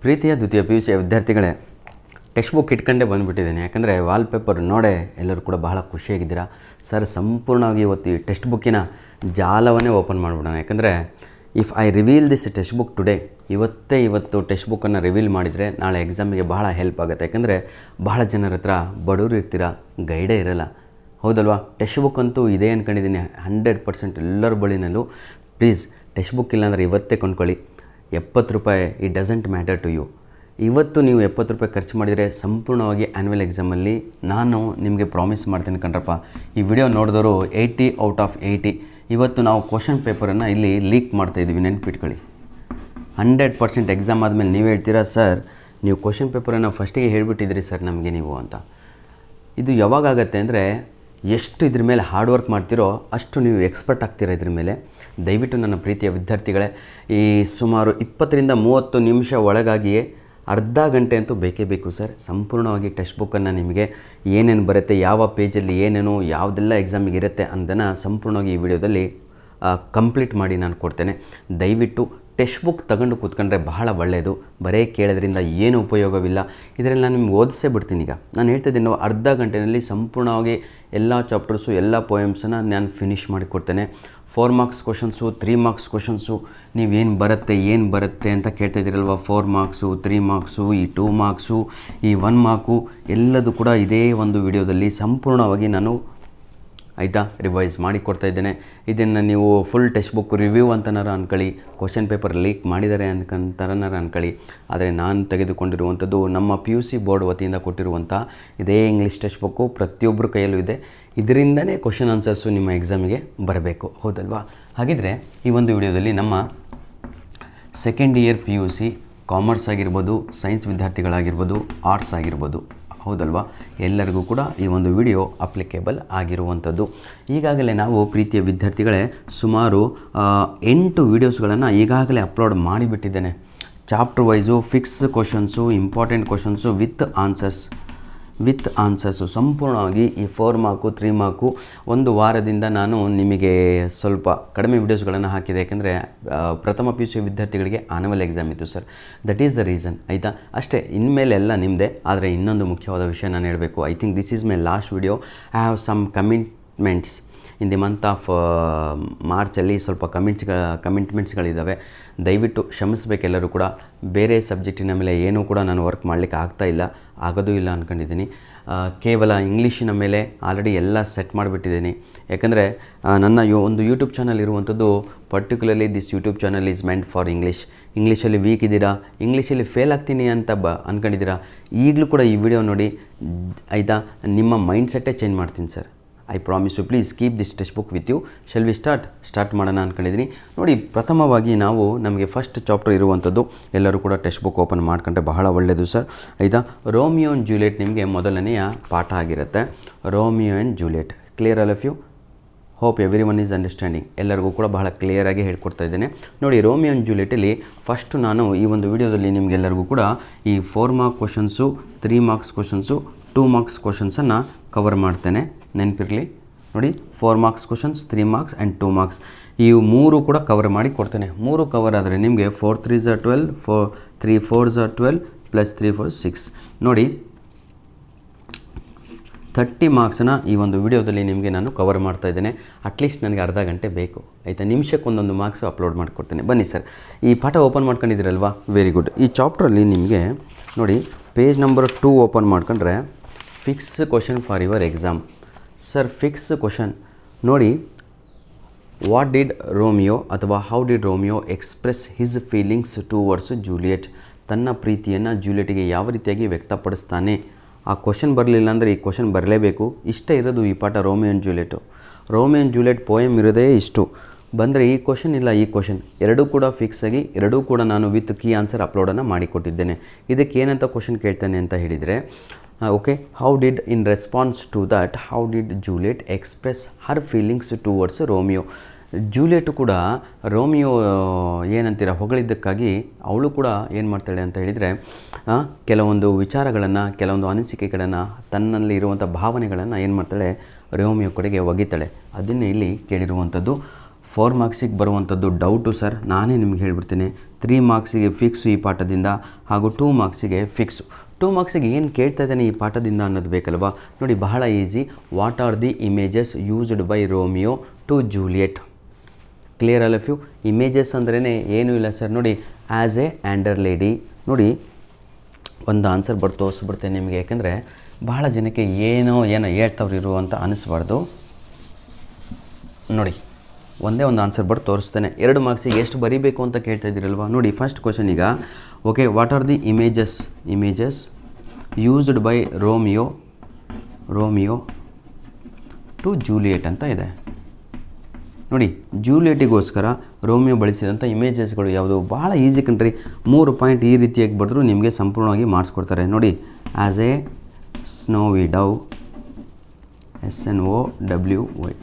ಪ್ರೀತಿಯ ದ್ವಿತೀಯ PUC ವಿದ್ಯಾರ್ಥಿಗಳೇ, ಟೆಕ್ಸ್ಟ್ ಬುಕ್ ಇಟ್ಕೊಂಡೇ ಬಂದುಬಿಟ್ಟಿದ್ದೀನಿ. ಯಾಕಂದರೆ ವಾಲ್ಪೇಪರ್ ನೋಡೇ ಎಲ್ಲರೂ ಕೂಡ ಬಹಳ ಖುಷಿಯಾಗಿದ್ದೀರಾ. ಸರ್, ಸಂಪೂರ್ಣವಾಗಿ ಇವತ್ತು ಈ ಟೆಕ್ಸ್ಟ್ ಬುಕ್ಕಿನ ಜಾಲವನ್ನೇ ಓಪನ್ ಮಾಡಿಬಿಡೋಣ. ಯಾಕಂದರೆ if I reveal this text book today, ಇವತ್ತು ಟೆಕ್ಸ್ಟ್ ಬುಕ್ಕನ್ನು ರಿವೀಲ್ ಮಾಡಿದರೆ ನಾಳೆ ಎಕ್ಸಾಮಿಗೆ ಬಹಳ ಹೆಲ್ಪ್ ಆಗುತ್ತೆ. ಯಾಕಂದರೆ ಬಹಳ ಜನರ ಹತ್ರ ಬಡವರು ಇರ್ತೀರ, ಗೈಡೇ ಇರೋಲ್ಲ, ಹೌದಲ್ವಾ? ಟೆಕ್ಸ್ಟ್ ಬುಕ್ ಅಂತೂ ಇದೆ ಅಂದ್ಕೊಂಡಿದ್ದೀನಿ 100% ಎಲ್ಲರ ಬಳಿನಲ್ಲೂ. ಪ್ಲೀಸ್ ಟೆಕ್ಸ್ಟ್ ಬುಕ್ ಇಲ್ಲಾಂದರೆ ಇವತ್ತೇ ಕೊಂಡ್ಕೊಳ್ಳಿ. 70 ರೂಪಾಯಿ, it doesn't matter to you. ಇವತ್ತು ನೀವು 70 ರೂಪಾಯಿ ಖರ್ಚು ಮಾಡಿದರೆ ಸಂಪೂರ್ಣವಾಗಿ ಆ್ಯನ್ಯುವಲ್ ಎಕ್ಸಾಮಲ್ಲಿ ನಾನು ನಿಮಗೆ ಪ್ರಾಮಿಸ್ ಮಾಡ್ತೀನಿ ಕಣ್ರಪ್ಪ. ಈ ವಿಡಿಯೋ ನೋಡಿದವರು 80 ಔಟ್ ಆಫ್ 80. ಇವತ್ತು ನಾವು ಕ್ವಶನ್ ಪೇಪರನ್ನು ಇಲ್ಲಿ ಲೀಕ್ ಮಾಡ್ತಾಯಿದ್ದೀವಿ, ನೆನ್ಪಿಟ್ಕೊಳ್ಳಿ. 100% ಎಕ್ಸಾಮ್ ಆದಮೇಲೆ ನೀವು ಹೇಳ್ತೀರಾ, ಸರ್ ನೀವು ಕ್ವಶನ್ ಪೇಪರನ್ನು ಫಸ್ಟಿಗೆ ಹೇಳಿಬಿಟ್ಟಿದ್ರಿ ಸರ್ ನಮಗೆ ನೀವು ಅಂತ. ಇದು ಯಾವಾಗತ್ತೆ ಅಂದರೆ, ಎಷ್ಟು ಇದ್ರ ಮೇಲೆ ಹಾರ್ಡ್ ವರ್ಕ್ ಮಾಡ್ತೀರೋ ಅಷ್ಟು ನೀವು ಎಕ್ಸ್ಪರ್ಟ್ ಆಗ್ತೀರಾ ಇದ್ರ ಮೇಲೆ. ದಯವಿಟ್ಟು ನನ್ನ ಪ್ರೀತಿಯ ವಿದ್ಯಾರ್ಥಿಗಳೇ, ಈ ಸುಮಾರು 20ರಿಂದ 30 ನಿಮಿಷ ಒಳಗಾಗಿಯೇ ಅರ್ಧ ಗಂಟೆ ಅಂತೂ ಬೇಕೇ ಬೇಕು ಸರ್. ಸಂಪೂರ್ಣವಾಗಿ ಟೆಕ್ಸ್ಟ್ ಬುಕ್ಕನ್ನು ನಿಮಗೆ ಏನೇನು ಬರುತ್ತೆ, ಯಾವ ಪೇಜಲ್ಲಿ ಏನೇನು ಯಾವುದೆಲ್ಲ ಎಕ್ಸಾಮಿಗೆ ಇರುತ್ತೆ ಅನ್ನೋದನ್ನು ಸಂಪೂರ್ಣವಾಗಿ ಈ ವಿಡಿಯೋದಲ್ಲಿ ಕಂಪ್ಲೀಟ್ ಮಾಡಿ ನಾನು ಕೊಡ್ತೇನೆ. ದಯವಿಟ್ಟು ಟೆಕ್ಸ್ಟ್ ಬುಕ್ ತಗೊಂಡು ಕೂತ್ಕೊಂಡ್ರೆ ಬಹಳ ಒಳ್ಳೆಯದು. ಬರೀ ಕೇಳೋದ್ರಿಂದ ಏನು ಉಪಯೋಗವಿಲ್ಲ. ಇದರಲ್ಲಿ ನಾನು ನಿಮ್ಗೆ ಓದಿಸೇ ಬಿಡ್ತೀನಿ. ಈಗ ನಾನು ಹೇಳ್ತಿದ್ದೀನಿ, ಅರ್ಧ ಗಂಟೆಯಲ್ಲಿ ಸಂಪೂರ್ಣವಾಗಿ ಎಲ್ಲ ಚಾಪ್ಟರ್ಸು, ಎಲ್ಲ ಪೋಯಮ್ಸನ್ನು ನಾನು ಫಿನಿಷ್ ಮಾಡಿಕೊಡ್ತೇನೆ. 4 ಮಾರ್ಕ್ಸ್ ಕ್ವಶನ್ಸು, 3 ಮಾರ್ಕ್ಸ್ ಕ್ವಶನ್ಸು, ನೀವೇನು ಬರುತ್ತೆ ಅಂತ ಕೇಳ್ತಾ ಇದ್ದೀರಲ್ವ. 4 ಮಾರ್ಕ್ಸು, 3 ಮಾರ್ಕ್ಸು, ಈ 2 ಮಾರ್ಕ್ಸು, ಈ 1 ಮಾರ್ಕು ಎಲ್ಲದೂ ಕೂಡ ಇದೇ ಒಂದು ವಿಡಿಯೋದಲ್ಲಿ ಸಂಪೂರ್ಣವಾಗಿ ನಾನು ರಿವೈಸ್ ಮಾಡಿ ಕೊಡ್ತಾ ಇದ್ದೇನೆ. ಇದನ್ನು ನೀವು ಫುಲ್ ಟೆಕ್ಸ್ಟ್ ಬುಕ್ ರಿವ್ಯೂ ಅಂತನಾರು ಅಂದ್ಕೊಳ್ಳಿ, ಕ್ವಶನ್ ಪೇಪರ್ ಲೀಕ್ ಮಾಡಿದ್ದಾರೆ ಅಂತನಾರು ಅಂದ್ಕೊಳ್ಳಿ. ಆದರೆ ನಾನು ತೆಗೆದುಕೊಂಡಿರುವಂಥದ್ದು ನಮ್ಮ PUC ಬೋರ್ಡ್ ವತಿಯಿಂದ ಕೊಟ್ಟಿರುವಂಥ ಇದೇ ಇಂಗ್ಲೀಷ್ ಟೆಕ್ಸ್ಟ್ ಬುಕ್ಕು ಪ್ರತಿಯೊಬ್ಬರ ಕೈಯಲ್ಲೂ ಇದೆ. ಇದರಿಂದನೇ ಕ್ವಶನ್ ಆನ್ಸರ್ಸು ನಿಮ್ಮ ಎಕ್ಸಾಮಿಗೆ ಬರಬೇಕು, ಹೌದಲ್ವಾ? ಹಾಗಿದ್ರೆ ಈ ಒಂದು ವಿಡಿಯೋದಲ್ಲಿ ನಮ್ಮ ಸೆಕೆಂಡ್ ಇಯರ್ PUC ಕಾಮರ್ಸ್ ಆಗಿರ್ಬೋದು, ಸೈನ್ಸ್ ವಿದ್ಯಾರ್ಥಿಗಳಾಗಿರ್ಬೋದು, ಆರ್ಟ್ಸ್ ಆಗಿರ್ಬೋದು, ಹೌದಲ್ವಾ, ಎಲ್ಲರಿಗೂ ಕೂಡ ಈ ಒಂದು ವಿಡಿಯೋ ಅಪ್ಲಿಕೇಬಲ್ ಆಗಿರುವಂಥದ್ದು. ಈಗಾಗಲೇ ನಾವು ಪ್ರೀತಿಯ ವಿದ್ಯಾರ್ಥಿಗಳೇ ಸುಮಾರು 8 ವೀಡಿಯೋಸ್ಗಳನ್ನು ಈಗಾಗಲೇ ಅಪ್ಲೋಡ್ ಮಾಡಿಬಿಟ್ಟಿದ್ದೇನೆ. Chapter wise, fix questions, important questions with answers ಸಂಪೂರ್ಣವಾಗಿ ಈ 4 ಮಾರ್ಕು, 3 ಮಾರ್ಕು ಒಂದು ವಾರದಿಂದ ನಾನು ನಿಮಗೆ ಸ್ವಲ್ಪ ಕಡಿಮೆ ವೀಡಿಯೋಸ್ಗಳನ್ನು ಹಾಕಿದೆ. ಯಾಕೆಂದರೆ ಪ್ರಥಮ PUC ವಿದ್ಯಾರ್ಥಿಗಳಿಗೆ ಆನ್ಯುವಲ್ ಎಕ್ಸಾಮ್ ಇತ್ತು sir. That is the reason, ಆಯಿತಾ? ಅಷ್ಟೇ, ಇನ್ಮೇಲೆ ಎಲ್ಲ ನಿಮ್ಮದೇ. ಆದರೆ ಇನ್ನೊಂದು ಮುಖ್ಯವಾದ ವಿಷಯ ನಾನು ಹೇಳಬೇಕು. I think this is my last video. I have some commitments in the month of ಮಾರ್ಚಲ್ಲಿ. ಸ್ವಲ್ಪ ಕಮಿಟ್ಮೆಂಟ್ಸ್ಗಳಿದ್ದಾವೆ. ದಯವಿಟ್ಟು ಕ್ಷಮಿಸಬೇಕೆಲ್ಲರೂ ಕೂಡ. ಬೇರೆ ಸಬ್ಜೆಕ್ಟಿನ ಮೇಲೆ ಏನೂ ಕೂಡ ನಾನು ವರ್ಕ್ ಮಾಡಲಿಕ್ಕೆ ಆಗೋದೂ ಇಲ್ಲ ಅಂದ್ಕೊಂಡಿದ್ದೀನಿ. ಕೇವಲ ಇಂಗ್ಲೀಷಿನ ಮೇಲೆ ಆಲ್ರೆಡಿ ಎಲ್ಲ ಸೆಟ್ ಮಾಡಿಬಿಟ್ಟಿದ್ದೀನಿ. ಯಾಕಂದರೆ ನನ್ನ ಒಂದು ಯೂಟ್ಯೂಬ್ ಚಾನಲ್ ಇರುವಂಥದ್ದು particularly this YouTube channel is meant for ಇಂಗ್ಲೀಷಲ್ಲಿ ವೀಕ್ ಇದ್ದೀರಾ, ಇಂಗ್ಲೀಷಲ್ಲಿ ಫೇಲ್ ಆಗ್ತೀನಿ ಅಂತ ಅಂದ್ಕೊಂಡಿದ್ದೀರಾ, ಈಗಲೂ ಕೂಡ ಈ ವಿಡಿಯೋ ನೋಡಿ, ಆಯಿತಾ? ನಿಮ್ಮ ಮೈಂಡ್ ಸೆಟ್ಟೇ ಚೇಂಜ್ ಮಾಡ್ತೀನಿ sir. I promise you. Please keep this textbook with you. Shall we start ಮಾಡೋಣ ಅಂದ್ಕೊಂಡಿದ್ದೀನಿ. ನೋಡಿ, ಪ್ರಥಮವಾಗಿ ನಮಗೆ ಫಸ್ಟ್ ಚಾಪ್ಟರ್ ಇರುವಂಥದ್ದು, ಎಲ್ಲರೂ ಕೂಡ ಟೆಕ್ಸ್ಟ್ ಬುಕ್ ಓಪನ್ ಮಾಡ್ಕೊಂಡ್ರೆ ಬಹಳ ಒಳ್ಳೆಯದು ಸರ್, ಆಯಿತಾ? ರೋಮಿಯೋ ಆ್ಯಂಡ್ ಜೂಲಿಯಟ್ ನಿಮಗೆ ಮೊದಲನೆಯ ಪಾಠ ಆಗಿರುತ್ತೆ. Romeo and Juliet. Clear all of you? Hope everyone is understanding. ಎಲ್ಲರಿಗೂ ಕೂಡ ಬಹಳ ಕ್ಲಿಯರಾಗಿ ಹೇಳ್ಕೊಡ್ತಾ ಇದ್ದೇನೆ. ನೋಡಿ, ರೋಮಿಯೋ ಆ್ಯಂಡ್ ಜೂಲಿಯಟಲ್ಲಿ ಫಸ್ಟು ನಾನು ಈ ಒಂದು ವಿಡಿಯೋದಲ್ಲಿ ನಿಮಗೆಲ್ಲರಿಗೂ ಕೂಡ ಈ 4 mark questions, 3 marks questions, 2 marks ಕ್ವಶನ್ಸನ್ನು ಕವರ್ ಮಾಡ್ತೇನೆ, ನೆನಪಿರಲಿ. ನೋಡಿ, 4 marks questions, 3 marks and 2 marks, ಈ 3 ಕೂಡ ಕವರ್ ಮಾಡಿ ಕೊಡ್ತೇನೆ. 3 ಕವರ್ ಆದರೆ ನಿಮಗೆ 4 3s are 12, 3 4s are 12 plus 3 4 6. ನೋಡಿ, 30 ಮಾರ್ಕ್ಸನ್ನು ಈ ಒಂದು ವಿಡಿಯೋದಲ್ಲಿ ನಿಮಗೆ ನಾನು ಕವರ್ ಮಾಡ್ತಾ ಇದ್ದೇನೆ. ಅಟ್ಲೀಸ್ಟ್ ನನಗೆ ಅರ್ಧ ಗಂಟೆ ಬೇಕು, ಆಯಿತಾ? ನಿಮಿಷಕ್ಕೆ ಒಂದೊಂದು ಮಾರ್ಕ್ಸು ಅಪ್ಲೋಡ್ ಮಾಡಿಕೊಡ್ತೇನೆ. ಬನ್ನಿ ಸರ್, ಈ ಪಾಠ ಓಪನ್ ಮಾಡ್ಕೊಂಡಿದ್ದೀರಲ್ವಾ? Very good. ಈ ಚಾಪ್ಟ್ರಲ್ಲಿ ನಿಮಗೆ ನೋಡಿ, ಪೇಜ್ ನಂಬರ್ 2 ಓಪನ್ ಮಾಡ್ಕೊಂಡ್ರೆ fix question for your exam. Sir, fix question ನೋಡಿ, ವಾಟ್ ಡಿಡ್ ರೋಮಿಯೋ ಅಥವಾ how did Romeo express his feelings towards Juliet? ತನ್ನ ಪ್ರೀತಿಯನ್ನು ಜೂಲಿಯಟ್ಗೆ ಯಾವ ರೀತಿಯಾಗಿ ವ್ಯಕ್ತಪಡಿಸ್ತಾನೆ? ಆ ಕ್ವಶನ್ ಬರಲಿಲ್ಲ ಅಂದರೆ ಈ ಕ್ವಶನ್ ಬರಲೇಬೇಕು. ಇಷ್ಟೇ ಇರೋದು ಈ ಪಾಠ, Romeo and Juliet. Romeo and Juliet poem ಇರೋದೇ ಇಷ್ಟು. ಬಂದರೆ ಈ ಕ್ವಶನ್ ಇಲ್ಲ, ಈ ಕ್ವಶನ್ ಎರಡೂ ಕೂಡ ಫಿಕ್ಸ್ ಆಗಿ, ಎರಡೂ ಕೂಡ ನಾನು ವಿತ್ ಕೀ ಆನ್ಸರ್ ಅಪ್ಲೋಡನ್ನು ಮಾಡಿಕೊಟ್ಟಿದ್ದೇನೆ. ಇದಕ್ಕೆ ಏನಂತ ಕ್ವಶನ್ ಕೇಳ್ತಾನೆ ಅಂತ ಹೇಳಿದರೆ, okay, how did in response to that how did Juliet express her feelings towards Romeo? Juliet ಕೂಡ ರೋಮಿಯೋ ಏನಂತೀರ ಹೊಗಳಿದ್ದಕ್ಕಾಗಿ ಅವಳು ಕೂಡ ಏನು ಮಾಡ್ತಾಳೆ ಅಂತ ಹೇಳಿದರೆ, ಕೆಲವೊಂದು ವಿಚಾರಗಳನ್ನು, ಕೆಲವೊಂದು ಅನಿಸಿಕೆಗಳನ್ನು, ತನ್ನಲ್ಲಿ ಇರುವಂಥ ಭಾವನೆಗಳನ್ನು ಏನು ಮಾಡ್ತಾಳೆ, ರೋಮಿಯೋ ಕಡೆಗೆ ಒಗಿತಾಳೆ. ಅದನ್ನೇ ಇಲ್ಲಿ ಕೇಳಿರುವಂಥದ್ದು. 4 ಮಾರ್ಕ್ಸಿಗೆ ಬರುವಂಥದ್ದು ಡೌಟು ಸರ್, ನಾನೇ ನಿಮ್ಗೆ ಹೇಳ್ಬಿಡ್ತೀನಿ. 3 ಮಾರ್ಕ್ಸಿಗೆ ಫಿಕ್ಸು ಈ ಪಾಠದಿಂದ, ಹಾಗೂ 2 ಮಾರ್ಕ್ಸಿಗೆ ಫಿಕ್ಸು. 2 ಮಾರ್ಕ್ಸಿಗೆ ಏನು ಕೇಳ್ತಾ ಇದ್ದಾನೆ ಈ ಪಾಠದಿಂದ ಅನ್ನೋದು ಬೇಕಲ್ವಾ. ನೋಡಿ, ಬಹಳ easy. What are the images used by Romeo to Juliet? Clear all of you? Images ಅಂದ್ರೇ ಏನೂ ಇಲ್ಲ ಸರ್. ನೋಡಿ, ಆ್ಯಸ್ ಎ ಆ್ಯಂಡರ್ ಲೇಡಿ. ನೋಡಿ, ಒಂದು ಆನ್ಸರ್ ಬರ್ದು ತೋರಿಸ್ಬಿಡ್ತೇನೆ ನಿಮಗೆ, ಯಾಕೆಂದರೆ ಬಹಳ ಜನಕ್ಕೆ ಏನೋ ಹೇಳ್ತವ್ರು ಇರು ಅಂತ ಅನಿಸ್ಬಾರ್ದು. ನೋಡಿ, ಒಂದೇ ಒಂದು ಆನ್ಸರ್ ಬರ್ದು ತೋರಿಸ್ತೇನೆ. 2 ಮಾರ್ಕ್ಸಿಗೆ ಎಷ್ಟು ಬರೀಬೇಕು ಅಂತ ಕೇಳ್ತಾ ಇದ್ದೀರಲ್ವ. ನೋಡಿ, ಫಸ್ಟ್ ಕ್ವಶನ್ ಈಗ, okay, what are the images used by Romeo to Juliet ಅಂತ ಇದೆ. ನೋಡಿ, ಜೂಲಿಯೆಟಿಗೋಸ್ಕರ ರೋಮಿಯೋ ಬಳಸಿದಂಥ ಇಮೇಜಸ್ಗಳು ಯಾವುದು? ಭಾಳ ಈಸಿ ಕಣ್ರಿ. 3 ಪಾಯಿಂಟ್ ಈ ರೀತಿಯಾಗಿ ಬರೆದ್ರು ನಿಮಗೆ ಸಂಪೂರ್ಣವಾಗಿ ಮಾಡಿಸ್ಕೊಡ್ತಾರೆ. ನೋಡಿ, ಆ್ಯಸ್ ಎ ಸ್ನೋವಿ ಡವ್, SNOWY,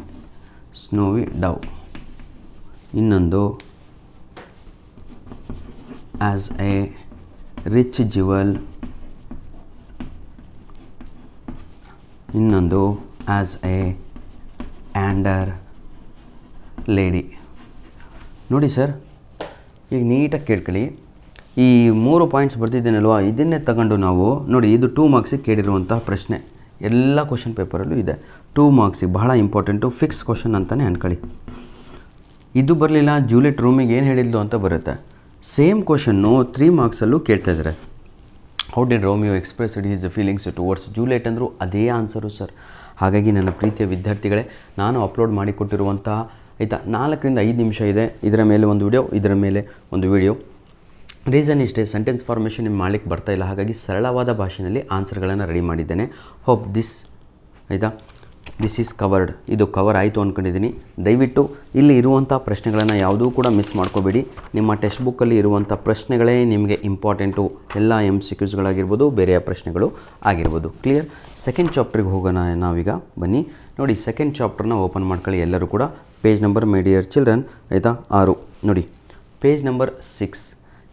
ಸ್ನೋವಿ ಡವ್. ಇನ್ನೊಂದು ಆ್ಯಸ್ ಎ ರಿಚ್ ಜ್ಯುವೆಲ್. ಇನ್ನೊಂದು ಆ್ಯಸ್ ಎ ಆ್ಯಂಡರ್ ಲೇಡಿ. ನೋಡಿ ಸರ್, ಈಗ ನೀಟಾಗಿ ಕೇಳ್ಕೊಳ್ಳಿ. ಈ 3 ಪಾಯಿಂಟ್ಸ್ ಬರ್ತಿದ್ದೇನಲ್ವ, ಇದನ್ನೇ ತಗೊಂಡು ನಾವು ನೋಡಿ, ಇದು 2 ಮಾರ್ಕ್ಸಿಗೆ ಕೇಳಿರುವಂತಹ ಪ್ರಶ್ನೆ. ಎಲ್ಲ ಕ್ವಶನ್ ಪೇಪರಲ್ಲೂ ಇದೆ. 2 ಮಾರ್ಕ್ಸಿಗೆ ಬಹಳ ಇಂಪಾರ್ಟೆಂಟು, ಫಿಕ್ಸ್ ಕ್ವಶನ್ ಅಂತಲೇ ಅನ್ಕೊಳ್ಳಿ. ಇದು ಬರಲಿಲ್ಲ, ಜೂಲಿಯೆಟ್ ರೋಮಿಗೆ ಏನು ಹೇಳಿದ್ಲು ಅಂತ ಬರುತ್ತೆ. ಸೇಮ್ ಕ್ವಶನ್ನು 3 ಮಾರ್ಕ್ಸಲ್ಲೂ ಕೇಳ್ತಾ ಇದ್ದಾರೆ. How did Romeo expressed his feelings towards Juliet ಅಂದರು ಅದೇ ಆನ್ಸರು ಸರ್. ಹಾಗಾಗಿ ನನ್ನ ಪ್ರೀತಿಯ ವಿದ್ಯಾರ್ಥಿಗಳೇ, ನಾನು ಅಪ್ಲೋಡ್ ಮಾಡಿಕೊಟ್ಟಿರುವಂಥ ಆಯಿತಾ 4 ರಿಂದ 5 ನಿಮಿಷ ಇದೆ. ಇದರ ಮೇಲೆ ಒಂದು ವಿಡಿಯೋ, ಇದರ ಮೇಲೆ ಒಂದು ವಿಡಿಯೋ. ರೀಸನ್ ಇಷ್ಟೇ, ಸೆಂಟೆನ್ಸ್ ಫಾರ್ಮೇಷನ್ ನಿಮ್ಗೆ ಮಾಡಲಿಕ್ಕೆ ಬರ್ತಾಯಿಲ್ಲ. ಹಾಗಾಗಿ ಸರಳವಾದ ಭಾಷೆಯಲ್ಲಿ ಆನ್ಸರ್ಗಳನ್ನು ರೆಡಿ ಮಾಡಿದ್ದೇನೆ. Hope this is covered. ಇದು ಕವರ್ ಆಯಿತು ಅಂದ್ಕೊಂಡಿದ್ದೀನಿ. ದಯವಿಟ್ಟು ಇಲ್ಲಿ ಇರುವಂಥ ಪ್ರಶ್ನೆಗಳನ್ನು ಯಾವುದೂ ಕೂಡ ಮಿಸ್ ಮಾಡ್ಕೋಬೇಡಿ. ನಿಮ್ಮ ಟೆಕ್ಸ್ಟ್ ಬುಕ್ಕಲ್ಲಿ ಇರುವಂಥ ಪ್ರಶ್ನೆಗಳೇ ನಿಮಗೆ ಇಂಪಾರ್ಟೆಂಟು. ಎಲ್ಲ MCQsಗಳಾಗಿರ್ಬೋದು, ಬೇರೆಯ ಪ್ರಶ್ನೆಗಳು ಆಗಿರ್ಬೋದು. ಕ್ಲಿಯರ್? ಸೆಕೆಂಡ್ ಚಾಪ್ಟ್ರಿಗೆ ಹೋಗೋಣ ನಾವೀಗ. ಬನ್ನಿ. ನೋಡಿ, ಸೆಕೆಂಡ್ ಚಾಪ್ಟರ್ನ ಓಪನ್ ಮಾಡ್ಕೊಳ್ಳಿ ಎಲ್ಲರೂ ಕೂಡ. ಪೇಜ್ ನಂಬರ್ ಮೈ ಡಿಯರ್ ಚಿಲ್ಡ್ರನ್, ಆಯಿತಾ, 6. ನೋಡಿ, ಪೇಜ್ ನಂಬರ್ 6.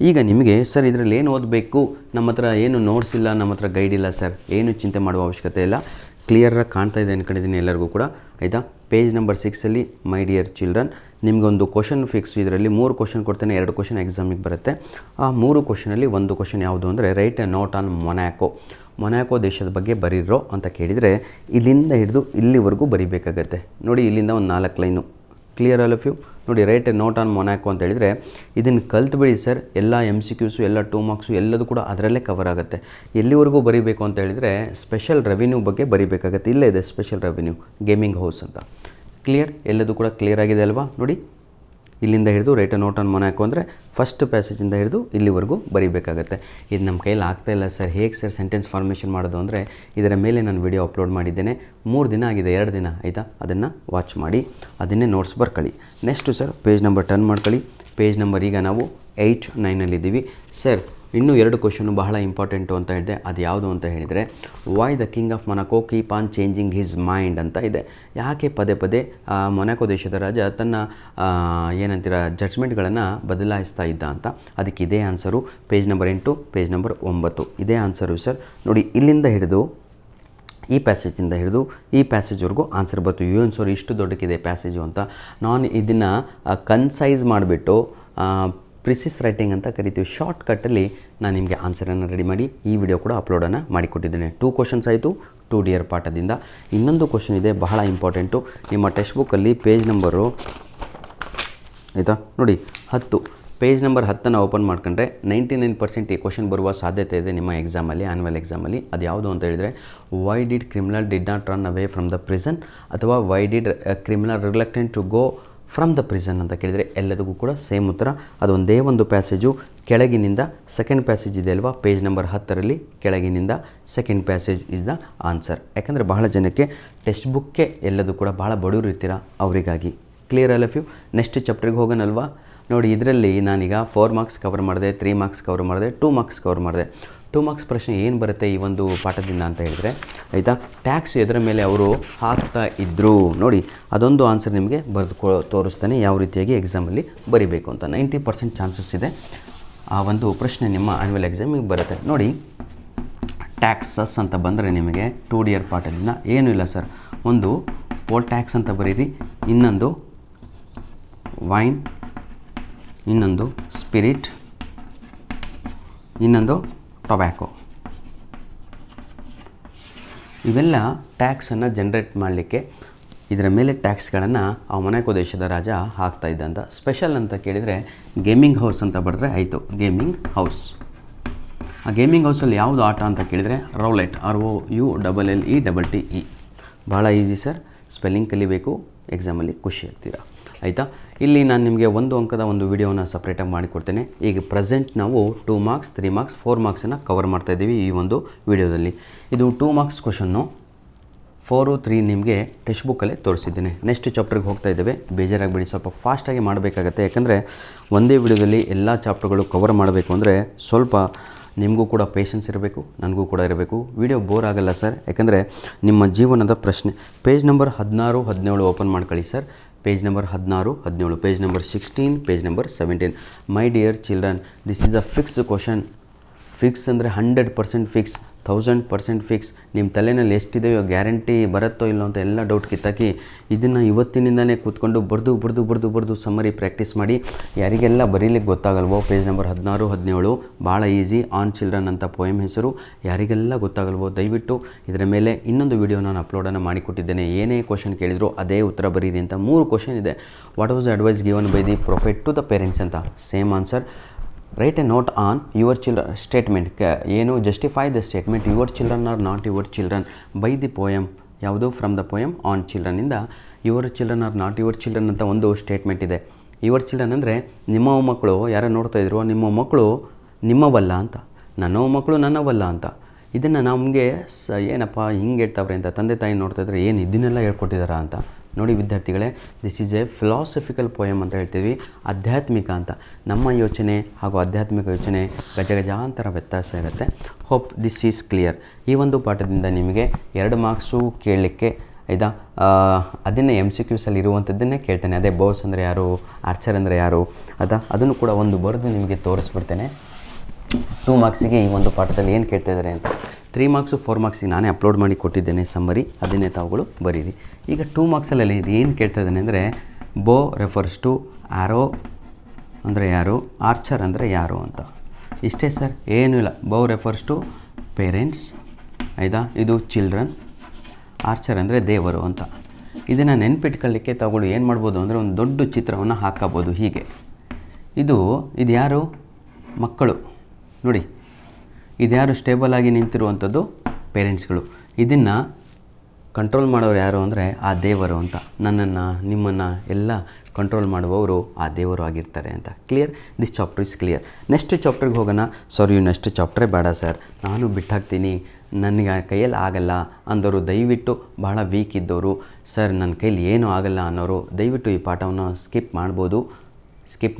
ಈಗ ನಿಮಗೆ ಸರ್ ಇದರಲ್ಲಿ ಏನು ಓದಬೇಕು, ನಮ್ಮ ಹತ್ರ ಏನು ನೋಟ್ಸ್ ಇಲ್ಲ, ನಮ್ಮ ಹತ್ರ ಗೈಡ್ ಇಲ್ಲ ಸರ್, ಏನು ಚಿಂತೆ ಮಾಡುವ ಅವಶ್ಯಕತೆ ಇಲ್ಲ. ಕ್ಲಿಯರಾಗಿ ಕಾಣ್ತಾ ಇದೆ ಅಂದ್ಕೊಂಡಿದ್ದೀನಿ ಎಲ್ಲರಿಗೂ ಕೂಡ, ಆಯಿತಾ. ಪೇಜ್ ನಂಬರ್ 6ಅಲ್ಲಿ ಮೈ ಡಿಯರ್ ಚಿಲ್ಡ್ರನ್, ನಿಮಗೊಂದು ಕ್ವಶನ್ ಫಿಕ್ಸ್. ಇದರಲ್ಲಿ 3 ಕ್ವಶನ್ ಕೊಡ್ತೇನೆ, 2 ಕ್ವಶನ್ ಎಕ್ಸಾಮಿಗೆ ಬರುತ್ತೆ. ಆ 3 ಕ್ವಶನಲ್ಲಿ ಒಂದು ಕ್ವಶನ್ ಯಾವುದು ಅಂದರೆ, right a note on Monaco ದೇಶದ ಬಗ್ಗೆ ಬರೀರೋ ಅಂತ ಕೇಳಿದರೆ, ಇಲ್ಲಿಂದ ಹಿಡಿದು ಇಲ್ಲಿವರೆಗೂ ಬರೀಬೇಕಾಗತ್ತೆ. ನೋಡಿ, ಇಲ್ಲಿಂದ ಒಂದು 4 line. Clear all of you? ನೋಡಿ, write a note on Monaco ಅಂತ ಹೇಳಿದರೆ ಇದನ್ನು ಕಲ್ತ್ಬಿಡಿ ಸರ್. ಎಲ್ಲ MCQಸು, ಎಲ್ಲ 2 ಮಾರ್ಕ್ಸು ಎಲ್ಲದೂ ಕೂಡ ಅದರಲ್ಲೇ ಕವರ್ ಆಗುತ್ತೆ. ಎಲ್ಲಿವರೆಗೂ ಬರೀಬೇಕು ಅಂತ ಹೇಳಿದರೆ, ಸ್ಪೆಷಲ್ ರೆವಿನ್ಯೂ ಬಗ್ಗೆ ಬರೀಬೇಕಾಗತ್ತೆ. ಇಲ್ಲೇ ಇದೆ ಸ್ಪೆಷಲ್ ರೆವಿನ್ಯೂ, ಗೇಮಿಂಗ್ ಹೌಸ್ ಅಂತ. ಕ್ಲಿಯರ್? ಎಲ್ಲದೂ ಕೂಡ ಕ್ಲಿಯರ್ ಆಗಿದೆ ಅಲ್ವಾ? ನೋಡಿ, ಇಲ್ಲಿಂದ ಹಿಡಿದು right a note on Monaco ಅಂದರೆ ಫಸ್ಟ್ ಪ್ಯಾಸೇಜಿಂದ ಹಿಡಿದು ಇಲ್ಲಿವರೆಗೂ ಬರೀಬೇಕಾಗತ್ತೆ. ಇದು ನಮ್ಮ ಕೈಯಲ್ಲಿ ಆಗ್ತಾಯಿಲ್ಲ ಸರ್, ಹೇಗೆ ಸರ್ ಸೆಂಟೆನ್ಸ್ ಫಾರ್ಮೇಷನ್ ಮಾಡೋದು ಅಂದರೆ, ಇದರ ಮೇಲೆ ನಾನು ವಿಡಿಯೋ ಅಪ್ಲೋಡ್ ಮಾಡಿದ್ದೇನೆ. 3 ದಿನ ಆಗಿದೆ, 2 ದಿನ ಆಯಿತಾ. ಅದನ್ನು ವಾಚ್ ಮಾಡಿ ಅದನ್ನೇ ನೋಟ್ಸ್ ಬರ್ಕೊಳ್ಳಿ. ನೆಕ್ಸ್ಟು ಸರ್ ಪೇಜ್ ನಂಬರ್ 10 ಮಾಡ್ಕೊಳ್ಳಿ. ಪೇಜ್ ನಂಬರ್ ಈಗ ನಾವು 8, 9ನಲ್ಲಿದ್ದೀವಿ ಸರ್. ಇನ್ನೂ 2 ಕ್ವಶನು ಬಹಳ ಇಂಪಾರ್ಟೆಂಟು ಅಂತ ಹೇಳಿದೆ. ಅದು ಯಾವುದು ಅಂತ ಹೇಳಿದರೆ, why the king of Monaco keep on changing his mind ಅಂತ ಇದೆ. ಯಾಕೆ ಪದೇ ಪದೇ ಮೊನಾಕೋ ದೇಶದ ರಾಜ ತನ್ನ ಏನಂತೀರ ಜಡ್ಜ್ಮೆಂಟ್ಗಳನ್ನು ಬದಲಾಯಿಸ್ತಾ ಇದ್ದ ಅಂತ. ಅದಕ್ಕೆ ಇದೇ answer. Page number 8, page number 9 ಇದೇ ಆನ್ಸರು ಸರ್. ನೋಡಿ, ಇಲ್ಲಿಂದ ಹಿಡಿದು ಈ ಪ್ಯಾಸೇಜಿಂದ ಹಿಡಿದು ಈ ಪ್ಯಾಸೇಜ್ವರೆಗೂ ಆನ್ಸರ್ ಬರ್ತು. ಏನು ಸರ್ ಇಷ್ಟು ದೊಡ್ಡಕ್ಕಿದೆ ಪ್ಯಾಸೇಜು ಅಂತ. ನಾನು ಇದನ್ನು ಕನ್ಸೈಸ್ ಮಾಡಿಬಿಟ್ಟು ಪ್ರಿಸಿಸ್ ರೈಟಿಂಗ್ ಅಂತ ಕರಿತೀವಿ. ಶಾರ್ಟ್ಕಟ್ಟಲ್ಲಿ ನಾನು ನಿಮಗೆ ಆನ್ಸರನ್ನು ರೆಡಿ ಮಾಡಿ ಈ ವಿಡಿಯೋ ಕೂಡ ಅಪ್ಲೋಡನ್ನು ಮಾಡಿಕೊಟ್ಟಿದ್ದೇನೆ. 2 ಕ್ವಶನ್ಸ್ ಆಯಿತು 2 ಡಿಯರ್ ಪಾಠದಿಂದ. ಇನ್ನೊಂದು ಕ್ವಶನ್ ಇದೆ ಬಹಳ ಇಂಪಾರ್ಟೆಂಟು. ನಿಮ್ಮ ಟೆಕ್ಸ್ಟ್ ಬುಕ್ಕಲ್ಲಿ ಪೇಜ್ ನಂಬರು ಆಯಿತಾ ನೋಡಿ 10. ಪೇಜ್ ನಂಬರ್ 10ನ್ನು ಓಪನ್ ಮಾಡ್ಕೊಂಡ್ರೆ 99% ಈ ಕ್ವಶನ್ ಬರುವ ಸಾಧ್ಯತೆ ಇದೆ ನಿಮ್ಮ ಎಕ್ಸಾಮಲ್ಲಿ, ಆ್ಯನ್ಯುವಲ್ ಎಕ್ಸಾಮಲ್ಲಿ. ಅದು ಯಾವುದು ಅಂತ ಹೇಳಿದರೆ, why did criminal did not run away from the prison, ಅಥವಾ why did criminal reluctant to go from the prison ಅಂತ ಕೇಳಿದರೆ ಎಲ್ಲದಕ್ಕೂ ಕೂಡ ಸೇಮ್ ಉತ್ತರ. ಅದೊಂದೇ ಒಂದು ಪ್ಯಾಸೇಜು. ಕೆಳಗಿನಿಂದ ಸೆಕೆಂಡ್ ಪ್ಯಾಸೇಜ್ ಇದೆ ಅಲ್ವಾ, ಪೇಜ್ ನಂಬರ್ 10ರಲ್ಲಿ ಕೆಳಗಿನಿಂದ second passage is the answer. ಯಾಕಂದರೆ ಬಹಳ ಜನಕ್ಕೆ ಟೆಕ್ಸ್ಟ್ ಬುಕ್ಕೆ ಎಲ್ಲದೂ ಕೂಡ ಭಾಳ ಬಡವರು ಇರ್ತೀರ, ಅವರಿಗಾಗಿ. Clear all of you? Next ಚಾಪ್ಟ್ರಿಗೆ ಹೋಗೋಣಲ್ವಾ. ನೋಡಿ, ಇದರಲ್ಲಿ ನಾನೀಗ 4 ಮಾರ್ಕ್ಸ್ ಕವರ್ ಮಾಡಿದೆ, 3 ಮಾರ್ಕ್ಸ್ ಕವರ್ ಮಾಡಿದೆ, 2 ಮಾರ್ಕ್ಸ್ ಕವರ್ ಮಾಡಿದೆ. 2 ಮಾರ್ಕ್ಸ್ ಪ್ರಶ್ನೆ ಏನು ಬರುತ್ತೆ ಈ ಒಂದು ಪಾಠದಿಂದ ಅಂತ ಹೇಳಿದರೆ, ಆಯಿತಾ, ಟ್ಯಾಕ್ಸ್ ಎದರ ಮೇಲೆ ಅವರು ಹಾಕ್ತಾ ಇದ್ದರು ನೋಡಿ, ಅದೊಂದು ಆನ್ಸರ್ ನಿಮಗೆ ಬರೆದು ತೋರಿಸ್ತಾನೆ ಯಾವ ರೀತಿಯಾಗಿ ಎಕ್ಸಾಮಲ್ಲಿ ಬರೀಬೇಕು ಅಂತ. 90% ಚಾನ್ಸಸ್ ಇದೆ ಆ ಒಂದು ಪ್ರಶ್ನೆ ನಿಮ್ಮ ಆ್ಯನ್ಯುವಲ್ ಎಕ್ಸಾಮಿಗೆ ಬರುತ್ತೆ. ನೋಡಿ, ಟ್ಯಾಕ್ಸಸ್ ಅಂತ ಬಂದರೆ ನಿಮಗೆ 2 ಡಿಯರ್ ಪಾಠದಿಂದ ಏನೂ ಇಲ್ಲ ಸರ್. ಒಂದು ಪೋಲ್ ಟ್ಯಾಕ್ಸ್ ಅಂತ ಬರೀರಿ, ಇನ್ನೊಂದು ವೈನ್, ಇನ್ನೊಂದು ಸ್ಪಿರಿಟ್, ಇನ್ನೊಂದು ಟೊಬ್ಯಾಕೊ. ಇವೆಲ್ಲ ಟ್ಯಾಕ್ಸನ್ನು ಜನ್ರೇಟ್ ಮಾಡಲಿಕ್ಕೆ ಇದರ ಮೇಲೆ ಟ್ಯಾಕ್ಸ್ಗಳನ್ನು ಆ ಮೊನಾಕೋ ದೇಶದ ರಾಜ ಹಾಕ್ತಾ ಇದ್ದ ಅಂತ. ಸ್ಪೆಷಲ್ ಅಂತ ಕೇಳಿದರೆ ಗೇಮಿಂಗ್ ಹೌಸ್ ಅಂತ ಬರೆದ್ರೆ ಆಯಿತು, ಗೇಮಿಂಗ್ ಹೌಸ್. ಆ ಗೇಮಿಂಗ್ ಹೌಸಲ್ಲಿ ಯಾವುದು ಆಟ ಅಂತ ಕೇಳಿದರೆ ರೌಲೆಟ್, ROULLETE. ಭಾಳ ಈಸಿ ಸರ್, ಸ್ಪೆಲ್ಲಿಂಗ್ ಕಲಿಬೇಕು, ಎಕ್ಸಾಮಲ್ಲಿ ಖುಷಿ ಆಗ್ತೀರಾ ಆಯಿತಾ. ಇಲ್ಲಿ ನಾನು ನಿಮಗೆ 1 ಅಂಕದ ಒಂದು ವಿಡಿಯೋನ ಸಪ್ರೇಟಾಗಿ ಮಾಡಿಕೊಡ್ತೇನೆ. ಈಗ ಪ್ರೆಸೆಂಟ್ ನಾವು 2 ಮಾರ್ಕ್ಸ್, 3 ಮಾರ್ಕ್ಸ್, 4 ಮಾರ್ಕ್ಸನ್ನು ಕವರ್ ಮಾಡ್ತಾಯಿದ್ದೀವಿ ಈ ಒಂದು ವಿಡಿಯೋದಲ್ಲಿ. ಇದು 2 ಮಾರ್ಕ್ಸ್ ಕ್ವಶನ್ನು, 4, 3 ನಿಮಗೆ ಟೆಕ್ಸ್ಟ್ ಬುಕ್ಕಲ್ಲೇ ತೋರಿಸಿದ್ದೇನೆ. ನೆಕ್ಸ್ಟ್ ಚಾಪ್ಟರ್ಗೆ ಹೋಗ್ತಾ ಇದ್ದೇವೆ. ಬೇಜಾರಾಗಿಬಿಡಿ, ಸ್ವಲ್ಪ ಫಾಸ್ಟಾಗಿ ಮಾಡಬೇಕಾಗತ್ತೆ. ಯಾಕಂದರೆ ಒಂದೇ ವಿಡಿಯೋದಲ್ಲಿ ಎಲ್ಲ ಚಾಪ್ಟರ್ಗಳು ಕವರ್ ಮಾಡಬೇಕು ಅಂದರೆ ಸ್ವಲ್ಪ ನಿಮಗೂ ಕೂಡ ಪೇಷನ್ಸ್ ಇರಬೇಕು, ನನಗೂ ಕೂಡ ಇರಬೇಕು. ವಿಡಿಯೋ ಬೋರ್ ಆಗಲ್ಲ ಸರ್, ಯಾಕಂದರೆ ನಿಮ್ಮ ಜೀವನದ ಪ್ರಶ್ನೆ. ಪೇಜ್ ನಂಬರ್ 16, 17 ಓಪನ್ ಮಾಡ್ಕೊಳ್ಳಿ sir. Page number 16, 17, page number 16, page number 17. My dear children, this is a fix question. Fix ಅಂದರೆ 100% ಫಿಕ್ಸ್, 1000% ಫಿಕ್ಸ್. ನಿಮ್ಮ ತಲೆಯಲ್ಲಿ ಎಷ್ಟಿದೆಯೋ ಗ್ಯಾರಂಟಿ ಬರುತ್ತೋ ಇಲ್ಲೋ ಅಂತ ಎಲ್ಲ ಡೌಟ್ ಕಿತ್ತಾಕಿ ಇದನ್ನು ಇವತ್ತಿನಿಂದನೇ ಕೂತ್ಕೊಂಡು ಬರೆದು ಸಮ್ಮರಿ ಪ್ರಾಕ್ಟೀಸ್ ಮಾಡಿ. ಯಾರಿಗೆಲ್ಲ ಬರೀಲಿಕ್ಕೆ ಗೊತ್ತಾಗಲ್ವೋ ಪೇಜ್ ನಂಬರ್ 16, 17 ಭಾಳ ಈಸಿ. ಆನ್ ಚಿಲ್ಡ್ರನ್ ಅಂತ ಪೋಯಮ್ ಹೆಸರು. ಯಾರಿಗೆಲ್ಲ ಗೊತ್ತಾಗಲ್ವೋ ದಯವಿಟ್ಟು ಇದರ ಮೇಲೆ ಇನ್ನೊಂದು ವಿಡಿಯೋ ನಾನು ಅಪ್ಲೋಡನ್ನು ಮಾಡಿಕೊಟ್ಟಿದ್ದೇನೆ. ಏನೇ ಕ್ವಶನ್ ಕೇಳಿದ್ರು ಅದೇ ಉತ್ತರ ಬರೀರಿ ಅಂತ. 3 ಕ್ವಶನ್ ಇದೆ. What was the advice given by the prophet to the parents ಅಂತ. Same answer. Write a note on your children statement. ಏನು justify the statement your children are not your children by the poem. ಯಾವುದು? From the poem on ಚಿಲ್ಡ್ರನ್ನಿಂದ your children are not your children ಅಂತ ಒಂದು statement ಇದೆ. Your children ಅಂದರೆ ನಿಮ್ಮ ಮಕ್ಕಳು ಯಾರು ನೋಡ್ತಾ ಇದ್ರು, ನಿಮ್ಮ ಮಕ್ಕಳು ನಿಮ್ಮವಲ್ಲ ಅಂತ, ನನ್ನ ಮಕ್ಕಳು ನನ್ನವಲ್ಲ ಅಂತ. ಇದನ್ನು ನಮಗೆ ಏನಪ್ಪ ಹಿಂಗೆ ಹೇಳ್ತಾವ್ರೆ ಅಂತ ತಂದೆ ತಾಯಿ ನೋಡ್ತಾ ಇದ್ರೆ ಏನು ಇದನ್ನೆಲ್ಲ ಹೇಳ್ಕೊಟ್ಟಿದ್ದಾರಾ ಅಂತ. ನೋಡಿ ವಿದ್ಯಾರ್ಥಿಗಳೇ, this is A philosophical poem ಅಂತ ಹೇಳ್ತೀವಿ, ಆಧ್ಯಾತ್ಮಿಕ ಅಂತ. ನಮ್ಮ ಯೋಚನೆ ಹಾಗೂ ಆಧ್ಯಾತ್ಮಿಕ ಯೋಚನೆ ಗಜಗಜಾಂತರ ವ್ಯತ್ಯಾಸ ಇರುತ್ತೆ. Hope this is clear. ಈ ಒಂದು ಪಾಠದಿಂದ ನಿಮಗೆ 2 ಮಾರ್ಕ್ಸು ಕೇಳಲಿಕ್ಕೆ ಆಯಿತಾ. ಅದನ್ನೇ MCQಸಲ್ಲಿ ಇರುವಂಥದ್ದನ್ನೇ ಕೇಳ್ತೇನೆ. ಅದೇ ಬಾಸ್ ಅಂದರೆ ಯಾರು, ಆರ್ಚರ್ ಅಂದರೆ ಯಾರು ಅದನ್ನು ಕೂಡ ಒಂದು ಬರೆದು ನಿಮಗೆ ತೋರಿಸ್ಬಿಡ್ತೇನೆ. 2 ಮಾರ್ಕ್ಸಿಗೆ ಈ ಒಂದು ಪಾಠದಲ್ಲಿ ಏನು ಕೇಳ್ತಾ ಇದ್ದಾರೆ ಅಂತ. 3 ಮಾರ್ಕ್ಸು 4 ಮಾರ್ಕ್ಸಿಗೆ ನಾನೇ ಅಪ್ಲೋಡ್ ಮಾಡಿ ಕೊಟ್ಟಿದ್ದೇನೆ ಸಮ್ಮರಿ, ಅದನ್ನೇ ತಾವುಗಳು ಬರೀರಿ. ಈಗ 2 ಮಾರ್ಕ್ಸಲ್ಲಿ ಏನು ಕೇಳ್ತಾ ಇದ್ದಾನೆ ಅಂದರೆ ಬೋ ರೆಫರ್ಸ್ ಟು ಆರೋ ಅಂದರೆ ಯಾರು, ಆರ್ಚರ್ ಅಂದರೆ ಯಾರು ಅಂತ. ಇಷ್ಟೇ ಸರ್, ಏನೂ ಇಲ್ಲ. ಬೋ ರೆಫರ್ಸ್ ಟು ಪೇರೆಂಟ್ಸ್ ಆಯಿತಾ, ಇದು ಚಿಲ್ಡ್ರನ್, ಆರ್ಚರ್ ಅಂದರೆ ದೇವರು ಅಂತ. ಇದನ್ನು ನೆನ್ಪಿಟ್ಕೊಳ್ಳಿಕ್ಕೆ ತಾವುಗಳು ಏನು ಮಾಡ್ಬೋದು ಅಂದರೆ ಒಂದು ದೊಡ್ಡ ಚಿತ್ರವನ್ನು ಹಾಕಬೋದು ಹೀಗೆ. ಇದು ಯಾರು? ಮಕ್ಕಳು ನೋಡಿ. ಇದ್ಯಾರು ಸ್ಟೇಬಲ್ ಆಗಿ ನಿಂತಿರುವಂಥದ್ದು? ಪೇರೆಂಟ್ಸ್ಗಳು. ಇದನ್ನು ಕಂಟ್ರೋಲ್ ಮಾಡೋರು ಯಾರು ಅಂದರೆ ಆ ದೇವರು ಅಂತ. ನನ್ನನ್ನು ನಿಮ್ಮನ್ನು ಎಲ್ಲ ಕಂಟ್ರೋಲ್ ಮಾಡುವವರು ಆ ದೇವರು ಆಗಿರ್ತಾರೆ ಅಂತ. Clear? This chapter is clear. Next ಚಾಪ್ಟರ್ಗೆ ಹೋಗೋಣ. ಸಾರಿ, ನೆಕ್ಸ್ಟ್ ಚಾಪ್ಟ್ರೇ ಬೇಡ ಸರ್, ನಾನು ಬಿಟ್ಟಾಕ್ತೀನಿ, ನನಗೆ ಕೈಯಲ್ಲಿ ಆಗಲ್ಲ ಅಂದವರು ದಯವಿಟ್ಟು, ಬಹಳ ವೀಕ್ ಇದ್ದವರು, ಸರ್ ನನ್ನ ಕೈಲಿ ಏನೂ ಆಗಲ್ಲ ಅನ್ನೋರು ದಯವಿಟ್ಟು ಈ ಪಾಠವನ್ನು ಸ್ಕಿಪ್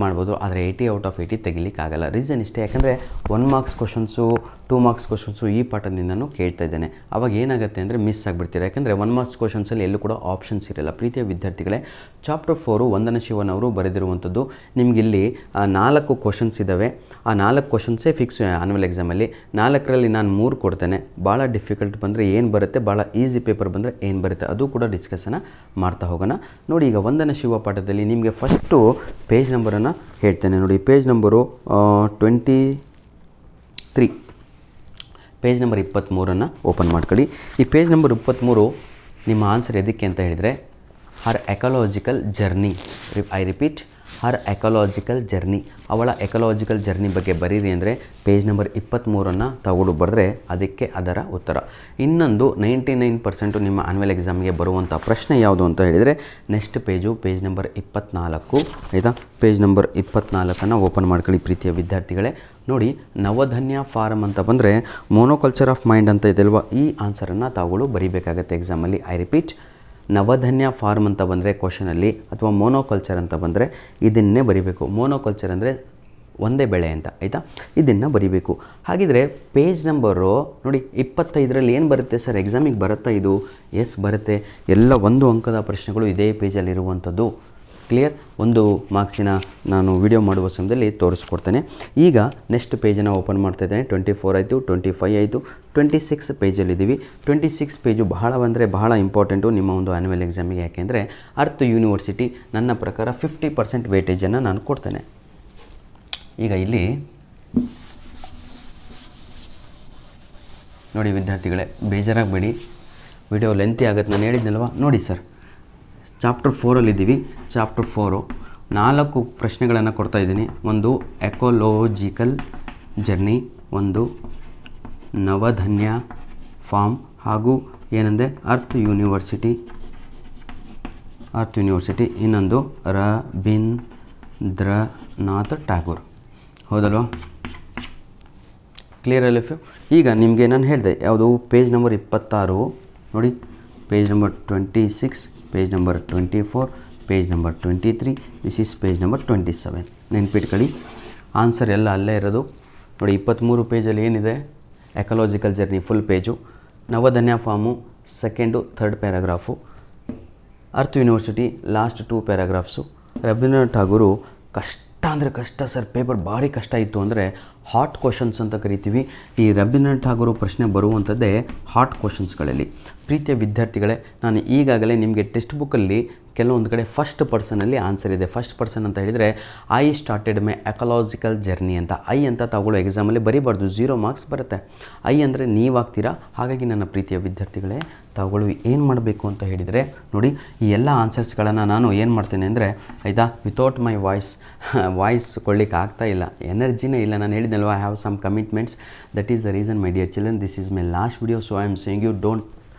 ಮಾಡ್ಬೋದು. ಆದರೆ 80 ಔಟ್ ಆಫ್ 80 ತೆಗಿಲಿಕ್ಕಾಗಲ್ಲ. ರೀಸನ್ ಇಷ್ಟೇ, ಯಾಕಂದರೆ 1 ಮಾರ್ಕ್ಸ್ ಕ್ವಶನ್ಸು, 2 ಮಾರ್ಕ್ಸ್ ಕ್ವಶನ್ಸು ಈ ಪಾಠದಿಂದನೂ ಕೇಳ್ತಾ ಇದ್ದೇನೆ. ಅವಾಗ ಏನಾಗುತ್ತೆ ಅಂದರೆ ಮಿಸ್ ಆಗಿಬಿಡ್ತೀರ. ಯಾಕಂದರೆ 1 ಮಾರ್ಕ್ಸ್ ಕ್ವಶನ್ಸಲ್ಲಿ ಎಲ್ಲೂ ಕೂಡ ಆಪ್ಷನ್ಸ್ ಇರಲ್ಲ. ಪ್ರೀತಿಯ ವಿದ್ಯಾರ್ಥಿಗಳೇ, ಚಾಪ್ಟರ್ 4 ವಂದನ ಶಿವನ್ ಅವರು ಬರೆದಿರುವಂಥದ್ದು. ನಿಮಗಿಲ್ಲಿ 4 ಕ್ವಶನ್ಸ್ ಇದ್ದಾವೆ. ಆ 4 ಕ್ವಶನ್ಸೇ ಫಿಕ್ಸ್ ಆನ್ಯುವಲ್ ಎಕ್ಸಾಮಲ್ಲಿ. 4ರಲ್ಲಿ ನಾನು 3 ಕೊಡ್ತೇನೆ. ಭಾಳ ಡಿಫಿಕಲ್ಟ್ ಬಂದರೆ ಏನು ಬರುತ್ತೆ, ಭಾಳ ಈಸಿ ಪೇಪರ್ ಬಂದರೆ ಏನು ಬರುತ್ತೆ, ಅದು ಕೂಡ ಡಿಸ್ಕಸನ್ನು ಮಾಡ್ತಾ ಹೋಗೋಣ. ನೋಡಿ, ಈಗ ವಂದನ ಶಿವ ಪಾಠದಲ್ಲಿ ನಿಮಗೆ ಫಸ್ಟು ಪೇಜ್ ನಂಬರನ್ನು ಹೇಳ್ತೇನೆ. ನೋಡಿ, page number 23, page number 23 open ಮಾಡ್ಕೊಳ್ಳಿ. ಈ ಪೇಜ್ ನಂಬರ್ 23 ನಿಮ್ಮ ಆನ್ಸರ್ ಎದಕ್ಕೆ ಅಂತ ಹೇಳಿದರೆ, her ecological journey. I repeat, her ecological journey. ಅವಳ ಎಕಲಾಜಿಕಲ್ ಜರ್ನಿ ಬಗ್ಗೆ ಬರೀರಿ ಅಂದರೆ ಪೇಜ್ ನಂಬರ್ 23 ತಗೊಂಡು ಬರೆದ್ರೆ ಅದಕ್ಕೆ ಅದರ ಉತ್ತರ. ಇನ್ನೊಂದು 99% ನಿಮ್ಮ ಆನ್ಯುವಲ್ ಎಕ್ಸಾಮ್ಗೆ ಬರುವಂಥ ಪ್ರಶ್ನೆ ಯಾವುದು ಅಂತ ಹೇಳಿದರೆ ನೆಕ್ಸ್ಟ್ ಪೇಜ್ ನಂಬರ್ 24 ಆಯಿತಾ. ಪೇಜ್ ನಂಬರ್ 24 ಓಪನ್ ಮಾಡ್ಕೊಳ್ಳಿ ಪ್ರೀತಿಯ ವಿದ್ಯಾರ್ಥಿಗಳೇ. ನೋಡಿ, ನವಧನ್ಯ ಫಾರಮ್ ಅಂತ ಬಂದರೆ ಮೋನೋಕಲ್ಚರ್ ಆಫ್ ಮೈಂಡ್ ಅಂತ ಇದೆಲ್ವ, ಈ ಆನ್ಸರನ್ನು ತಾವುಗಳು ಬರೀಬೇಕಾಗತ್ತೆ ಎಕ್ಸಾಮಲ್ಲಿ. ಐ ರಿಪೀಟ್, ನವಧನ್ಯ ಫಾರ್ಮ್ ಅಂತ ಬಂದರೆ ಕ್ವಶನಲ್ಲಿ, ಅಥವಾ ಮೋನೋಕಲ್ಚರ್ ಅಂತ ಬಂದರೆ ಇದನ್ನೇ ಬರೀಬೇಕು. ಮೋನೋಕಲ್ಚರ್ ಅಂದರೆ ಒಂದೇ ಬೆಳೆ ಅಂತ ಆಯಿತಾ, ಇದನ್ನು ಬರೀಬೇಕು. ಹಾಗಿದ್ರೆ ಪೇಜ್ ನಂಬರು ನೋಡಿ 25ರಲ್ಲಿ ಏನು ಬರುತ್ತೆ ಸರ್, ಎಕ್ಸಾಮಿಗೆ ಬರುತ್ತಾ ಇದು? ಎಸ್ ಬರುತ್ತೆ. ಎಲ್ಲ 1 ಅಂಕದ ಪ್ರಶ್ನೆಗಳು ಇದೇ ಪೇಜಲ್ಲಿರುವಂಥದ್ದು. ಕ್ಲಿಯರ್. ಒಂದು ಮಾರ್ಕ್ಸಿನ ನಾನು ವಿಡಿಯೋ ಮಾಡುವ ಸಮಯದಲ್ಲಿ ತೋರಿಸ್ಕೊಡ್ತೇನೆ. ಈಗ ನೆಕ್ಸ್ಟ್ ಪೇಜನ್ನು ಓಪನ್ ಮಾಡ್ತಾ ಇದ್ದೇನೆ. 24 ಆಯಿತು, 25 ಆಯಿತು, 26 ಪೇಜಲ್ಲಿದ್ದೀವಿ. 26 ಪೇಜು ಬಹಳ ಅಂದರೆ ಬಹಳ ಇಂಪಾರ್ಟೆಂಟು ನಿಮ್ಮ ಒಂದು ಆ್ಯನ್ಯುವಲ್ ಎಕ್ಸಾಮಿಗೆ. ಯಾಕೆಂದರೆ ಅರ್ತ್ ಯೂನಿವರ್ಸಿಟಿ ನನ್ನ ಪ್ರಕಾರ 50% ವೇಟೇಜನ್ನು ನಾನು ಕೊಡ್ತೇನೆ. ಈಗ ಇಲ್ಲಿ ನೋಡಿ ವಿದ್ಯಾರ್ಥಿಗಳೇ, ಬೇಜಾರಾಗಬೇಡಿ, ವಿಡಿಯೋ ಲೆಂತಿ ಆಗುತ್ತೆ. ನಾನು ಹೇಳಿದ್ನಲ್ವ, ನೋಡಿ ಸರ್, ಚಾಪ್ಟರ್ 4ಅಲ್ಲಿದ್ದೀವಿ. ಚಾಪ್ಟರ್ 4 4 ಪ್ರಶ್ನೆಗಳನ್ನು ಕೊಡ್ತಾ ಇದ್ದೀನಿ. ಒಂದು ಎಕೋಲೋಜಿಕಲ್ ಜರ್ನಿ, ಒಂದು ನವಧನ್ಯ ಫಾರ್ಮ್, ಹಾಗೂ ಏನಂದರೆ ಅರ್ತ್ ಯೂನಿವರ್ಸಿಟಿ, ಇನ್ನೊಂದು ರವೀಂದ್ರನಾಥ್ ಟ್ಯಾಗೋರ್. ಹೌದಲ್ವಾ? ಕ್ಲಿಯರ್ ಅಲ್ಲ? ಈಗ ನಿಮಗೆ ನಾನು ಹೇಳಿದೆ ಯಾವುದು, ಪೇಜ್ ನಂಬರ್ 26 ನೋಡಿ, page number 26, page number 24, page number 23, this is page number 27. ನೆನ್ಪಿಟ್ಕೊಳ್ಳಿ, ಆನ್ಸರ್ ಎಲ್ಲ ಅಲ್ಲೇ ಇರೋದು. ನೋಡಿ 23 ಪೇಜಲ್ಲಿ ಏನಿದೆ, ecological journey full page, Navdanya farm second 3rd paragraph, earth university last 2 paragraphs. Rabindranath Tagore ಕಷ್ಟ ಅಂದರೆ ಕಷ್ಟ ಸರ್, ಪೇಪರ್ ಭಾರಿ ಕಷ್ಟ ಇತ್ತು. ಅಂದರೆ ಹಾಟ್ ಕ್ವಶನ್ಸ್ ಅಂತ ಕರಿತೀವಿ. ಈ ರವೀಂದ್ರನಾಥ್ ಠಾಗೂರು ಪ್ರಶ್ನೆ ಬರುವಂಥದ್ದೇ ಹಾಟ್ ಕ್ವಶನ್ಸ್ಗಳಲ್ಲಿ. ಪ್ರೀತಿಯ ವಿದ್ಯಾರ್ಥಿಗಳೇ, ನಾನು ಈಗಾಗಲೇ ನಿಮಗೆ ಟೆಕ್ಸ್ಟ್ ಬುಕ್ಕಲ್ಲಿ ಕೆಲವೊಂದು ಕಡೆ ಫಸ್ಟ್ ಪರ್ಸನಲ್ಲಿ ಆನ್ಸರ್ ಇದೆ. ಫಸ್ಟ್ ಪರ್ಸನ್ ಅಂತ ಹೇಳಿದರೆ I started my ecological journey ಅಂತ. ಐ ಅಂತ ತಗೊಳ್ಳೋ ಎಕ್ಸಾಮಲ್ಲಿ ಬರೀಬಾರ್ದು, 0 ಮಾರ್ಕ್ಸ್ ಬರುತ್ತೆ. ಐ ಅಂದರೆ ನೀವಾಗ್ತೀರಾ. ಹಾಗಾಗಿ ನನ್ನ ಪ್ರೀತಿಯ ವಿದ್ಯಾರ್ಥಿಗಳೇ, ತಾವುಗಳು ಏನು ಮಾಡಬೇಕು ಅಂತ ಹೇಳಿದರೆ ನೋಡಿ, ಈ ಎಲ್ಲ ಆನ್ಸರ್ಸ್ಗಳನ್ನು ನಾನು ಏನು ಮಾಡ್ತೇನೆ ಅಂದರೆ, ಆಯಿತಾ, ವಿತೌಟ್ ಮೈ ವಾಯ್ಸ್ ಕೊಡ್ಲಿಕ್ಕೆ ಆಗ್ತಾ ಇಲ್ಲ, ಎನರ್ಜಿನೇ ಇಲ್ಲ. ನಾನು ಹೇಳಿದ್ನಲ್ವ, I have some commitments, that is the reason my dear children. This is my last video, so I am saying you don't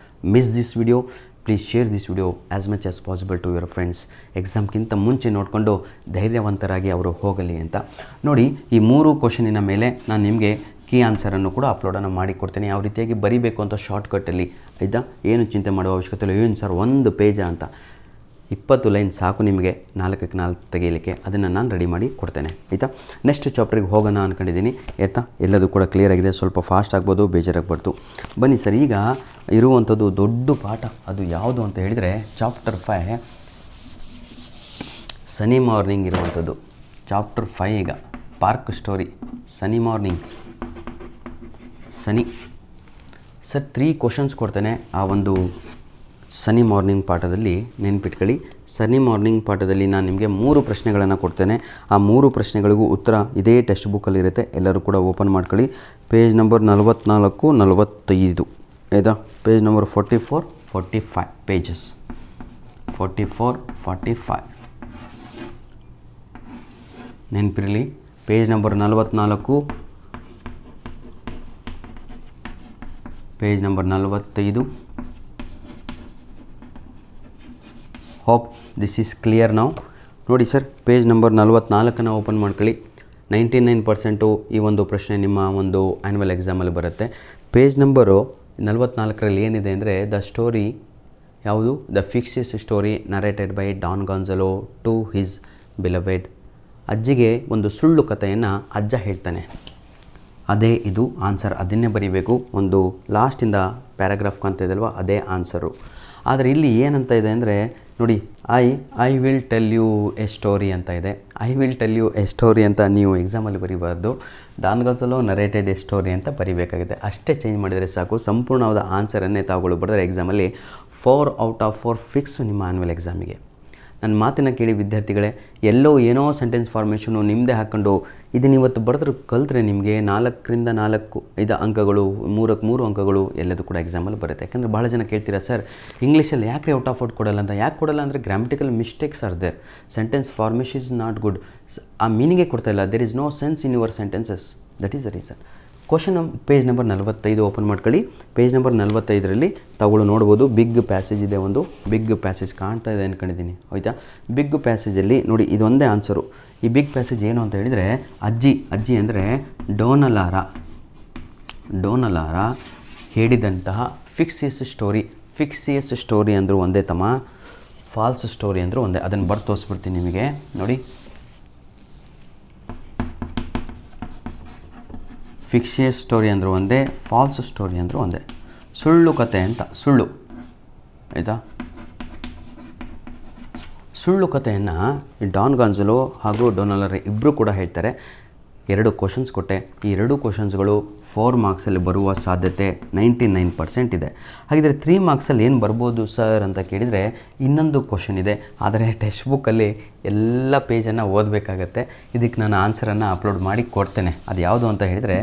miss this video. Please share this video as much as possible to your friends. ಎಕ್ಸಾಮ್ಗಿಂತ ಮುಂಚೆ ನೋಡಿಕೊಂಡು ಧೈರ್ಯವಂತರಾಗಿ ಅವರು ಹೋಗಲಿ ಅಂತ. ನೋಡಿ, ಈ 3 ಕ್ವಶನಿನ ಮೇಲೆ ನಾನು ನಿಮಗೆ ಕೀ ಆನ್ಸರನ್ನು ಕೂಡ ಅಪ್ಲೋಡನ್ನು ಮಾಡಿಕೊಡ್ತೇನೆ. ಯಾವ ರೀತಿಯಾಗಿ ಬರೀಬೇಕು ಅಂತ ಶಾರ್ಟ್ಕಟ್ಟಲ್ಲಿ, ಆಯಿತಾ? ಏನು ಚಿಂತೆ ಮಾಡುವ ಅವಶ್ಯಕತೆ ಇಲ್ಲ. ಏನು ಸರ್ 1 ಪೇಜ ಅಂತ, 20 ಲೈನ್ ಸಾಕು ನಿಮಗೆ 4ಕ್ಕೆ 4 ತೆಗೆಯಲಿಕ್ಕೆ. ಅದನ್ನು ನಾನು ರೆಡಿ ಮಾಡಿ ಕೊಡ್ತೇನೆ, ಆಯಿತಾ? ನೆಕ್ಸ್ಟ್ ಚಾಪ್ಟ್ರಿಗೆ ಹೋಗೋಣ ಅಂದ್ಕೊಂಡಿದ್ದೀನಿ, ಆಯಿತಾ? ಎಲ್ಲದೂ ಕೂಡ ಕ್ಲಿಯರ್ ಆಗಿದೆ. ಸ್ವಲ್ಪ ಫಾಸ್ಟ್ ಆಗ್ಬೋದು, ಬೇಜಾರಾಗ್ಬಾರ್ದು. ಬನ್ನಿ ಸರ್, ಈಗ ಇರುವಂಥದ್ದು ದೊಡ್ಡ ಪಾಠ, ಅದು ಯಾವುದು ಅಂತ ಹೇಳಿದರೆ ಚಾಪ್ಟರ್ 5 ಸನಿ ಮಾರ್ನಿಂಗ್ ಇರುವಂಥದ್ದು. ಚಾಪ್ಟರ್ 5 ಈಗ ಪಾರ್ಕ್ ಸ್ಟೋರಿ, ಸನಿ ಮಾರ್ನಿಂಗ್, ಸನಿ ಸರ್ 3 ಕ್ವಶನ್ಸ್ ಕೊಡ್ತೇನೆ ಆ ಒಂದು ಸನಿ ಮಾರ್ನಿಂಗ್ ಪಾಠದಲ್ಲಿ. ನೆನ್ಪಿಟ್ಕೊಳ್ಳಿ, ಸನಿ ಮಾರ್ನಿಂಗ್ ಪಾಠದಲ್ಲಿ ನಾನು ನಿಮಗೆ 3 ಪ್ರಶ್ನೆಗಳನ್ನು ಕೊಡ್ತೇನೆ. ಆ 3 ಪ್ರಶ್ನೆಗಳಿಗೂ ಉತ್ತರ ಇದೇ ಟೆಕ್ಸ್ಟ್ ಬುಕ್ಕಲ್ಲಿರುತ್ತೆ. ಎಲ್ಲರೂ ಕೂಡ ಓಪನ್ ಮಾಡ್ಕೊಳ್ಳಿ. ಪೇಜ್ ನಂಬರ್ 44, 45, ಆಯಿತಾ? ಪೇಜ್ ನಂಬರ್ 44, 45 ಪೇಜಸ್, 44, 45 ನೆನಪಿರಲಿ. Page number 44, page number 45. Hope this is clear ನಾವು. ನೋಡಿ ಸರ್, ಪೇಜ್ ನಂಬರ್ 44 ಓಪನ್ ಮಾಡ್ಕೊಳ್ಳಿ. 99% ಈ ಒಂದು ಪ್ರಶ್ನೆ ನಿಮ್ಮ ಒಂದು ಆ್ಯನ್ಯುವಲ್ ಎಕ್ಸಾಮಲ್ಲಿ ಬರುತ್ತೆ. ಪೇಜ್ ನಂಬರು 44ರಲ್ಲಿ ಏನಿದೆ ಅಂದರೆ, ದ ಸ್ಟೋರಿ ಯಾವುದು, the fictitious story narrated by Don Gonzalo to his beloved. ಅಜ್ಜಿಗೆ ಒಂದು ಸುಳ್ಳು ಕಥೆಯನ್ನು ಅಜ್ಜ ಹೇಳ್ತಾನೆ, ಅದೇ ಇದು ಆನ್ಸರ್. ಅದನ್ನೇ ಬರೀಬೇಕು. ಒಂದು ಲಾಸ್ಟಿಂದ ಪ್ಯಾರಾಗ್ರಾಫ್ ಕಾಣ್ತಾ ಇದಲ್ವ, ಅದೇ ಆನ್ಸರು. ಆದರೆ ಇಲ್ಲಿ ಏನಂತ ಇದೆ ಅಂದರೆ ನೋಡಿ, I will tell you a story ಅಂತ ಇದೆ. I will tell you a story ಅಂತ ನೀವು ಎಕ್ಸಾಮಲ್ಲಿ ಬರೀಬಾರ್ದು, Don Gonzalo narrated a story ಅಂತ ಬರೀಬೇಕಾಗಿದೆ. ಅಷ್ಟೇ ಚೇಂಜ್ ಮಾಡಿದರೆ ಸಾಕು. ಸಂಪೂರ್ಣವಾದ ಆನ್ಸರನ್ನೇ ತಾವುಗಳು ಬರೆದರೆ ಎಕ್ಸಾಮಲ್ಲಿ 4 ಔಟ್ ಆಫ್ 4 ಫಿಕ್ಸ್ ನಿಮ್ಮ ಆ್ಯನ್ಯುವಲ್ ಎಕ್ಸಾಮಿಗೆ. ನನ್ನ ಮಾತಿನ ಕೇಳಿ ವಿದ್ಯಾರ್ಥಿಗಳೇ, ಎಲ್ಲೋ ಏನೋ ಸೆಂಟೆನ್ಸ್ ಫಾರ್ಮೇಷನು ನಿಮ್ಮದೇ ಹಾಕ್ಕೊಂಡು ಇದನ್ನು ಇವತ್ತು ಬರೆದ್ರೆ ಕಲಿತ್ರೆ ನಿಮಗೆ 4ರಿಂದ 4 ಅಂಕಗಳು, 3ಕ್ಕೆ 3 ಅಂಕಗಳು ಎಲ್ಲದೂ ಕೂಡ ಎಕ್ಸಾಮಲ್ಲಿ ಬರುತ್ತೆ. ಯಾಕಂದರೆ ಭಾಳ ಜನ ಕೇಳ್ತೀರಾ, ಸರ್ ಇಂಗ್ಲೀಷಲ್ಲಿ ಯಾಕೆ ಔಟ್ ಆಫ್ ಔಟ್ ಕೊಡಲ್ಲ ಅಂತ. ಯಾಕೆ ಕೊಡಲ್ಲ ಅಂದರೆ grammatical mistakes are there, sentence formation is not good, ಆ ಮೀನಿಂಗೇ ಕೊಡ್ತಾ ಇಲ್ಲ. There is no sense in your sentences, that is the reason. Question page number 45 open ಮಾಡ್ಕೊಳ್ಳಿ. ಪೇಜ್ ನಂಬರ್ 45ರಲ್ಲಿ ತಾವುಗಳು ನೋಡ್ಬೋದು, ಬಿಗ್ ಪ್ಯಾಸೇಜ್ ಇದೆ. ಒಂದು ಬಿಗ್ ಪ್ಯಾಸೇಜ್ ಕಾಣ್ತಾ ಇದೆ ಅಂದ್ಕೊಂಡಿದ್ದೀನಿ, ಆಯಿತಾ? ಬಿಗ್ ಪ್ಯಾಸೇಜಲ್ಲಿ ನೋಡಿ, ಇದೊಂದೇ ಆನ್ಸರು. ಈ ಬಿಗ್ ಪ್ಯಾಸೇಜ್ ಏನು ಅಂತ ಹೇಳಿದರೆ, ಅಜ್ಜಿ ಅಂದರೆ ಡೋನಲಾರ ಹೇಳಿದಂತಹ ಫಿಕ್ಸಿಯಸ್ ಸ್ಟೋರಿ ಅಂದರೂ ಒಂದೇ ತಮ್ಮ, ಫಾಲ್ಸ್ ಸ್ಟೋರಿ ಅಂದರೂ ಒಂದೇ. ಅದನ್ನು ಬರ್ದು ತೋರಿಸ್ಬಿಡ್ತೀನಿ ನಿಮಗೆ. ನೋಡಿ, ಫಿಕ್ಸಿಯಸ್ ಸ್ಟೋರಿ ಅಂದರೂ ಒಂದೇ, ಫಾಲ್ಸ್ ಸ್ಟೋರಿ ಅಂದರೂ ಒಂದೇ. ಸುಳ್ಳು ಕತೆ ಅಂತ, ಸುಳ್ಳು, ಆಯಿತಾ? ಸುಳ್ಳು ಕಥೆಯನ್ನು ಡಾನ್ ಗಾನ್ಜಲೋ ಹಾಗೂ ಡೊನಾಲರ್ ಇಬ್ಬರು ಕೂಡ ಹೇಳ್ತಾರೆ. 2 ಕ್ವಶನ್ಸ್ ಕೊಟ್ಟೆ. ಈ 2 ಕ್ವಶನ್ಸ್ಗಳು 4 ಮಾರ್ಕ್ಸಲ್ಲಿ ಬರುವ ಸಾಧ್ಯತೆ 99% ಇದೆ. ಹಾಗಿದ್ರೆ 3 ಮಾರ್ಕ್ಸಲ್ಲಿ ಏನು ಬರ್ಬೋದು ಸರ್ ಅಂತ ಕೇಳಿದರೆ ಇನ್ನೊಂದು ಕ್ವಶನ್ ಇದೆ. ಆದರೆ ಟೆಕ್ಸ್ಟ್ ಬುಕ್ಕಲ್ಲಿ ಎಲ್ಲ ಪೇಜನ್ನು ಓದಬೇಕಾಗತ್ತೆ. ಇದಕ್ಕೆ ನಾನು ಆನ್ಸರನ್ನು ಅಪ್ಲೋಡ್ ಮಾಡಿ ಕೊಡ್ತೇನೆ. ಅದು ಯಾವುದು ಅಂತ ಹೇಳಿದರೆ,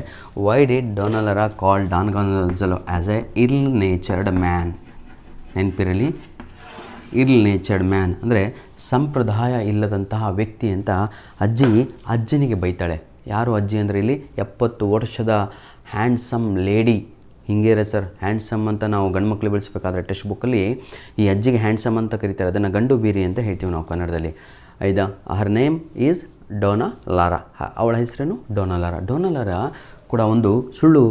why did Dona Lara call Don Gonzalo as a ill natured man. ನೆನಪಿರಲಿ, ಇಲ್ ನೇಚರ್ಡ್ ಮ್ಯಾನ್ ಅಂದರೆ ಸಂಪ್ರದಾಯ ಇಲ್ಲದಂತಹ ವ್ಯಕ್ತಿ ಅಂತ ಅಜ್ಜನಿಗೆ ಬೈತಾಳೆ. ಯಾರು ಅಜ್ಜಿ ಅಂದರೆ ಇಲ್ಲಿ 70 ವರ್ಷದ ಹ್ಯಾಂಡ್ಸಮ್ ಲೇಡಿ. ಹಿಂಗೆ ಇರೋ ಸರ್ ಹ್ಯಾಂಡ್ಸಮ್ ಅಂತ ನಾವು ಗಂಡು ಮಕ್ಕಳು ಬೆಳೆಸಬೇಕಾದ್ರೆ ಟೆಕ್ಸ್ಟ್ ಬುಕ್ಕಲ್ಲಿ ಈ ಅಜ್ಜಿಗೆ ಹ್ಯಾಂಡ್ಸಮ್ ಅಂತ ಕರೀತಾರೆ. ಅದನ್ನು ಗಂಡು ಬೀರಿ ಅಂತ ಹೇಳ್ತೀವಿ ನಾವು ಕನ್ನಡದಲ್ಲಿ. ಆಯ್ತಾ? Her name is Dona Lara. ಅವಳ ಹೆಸರೇನು ಡೊನಾಲಾರಾ. ಡೊನಾಲಾರಾ ಕೂಡ ಒಂದು ಸುಳ್ಳು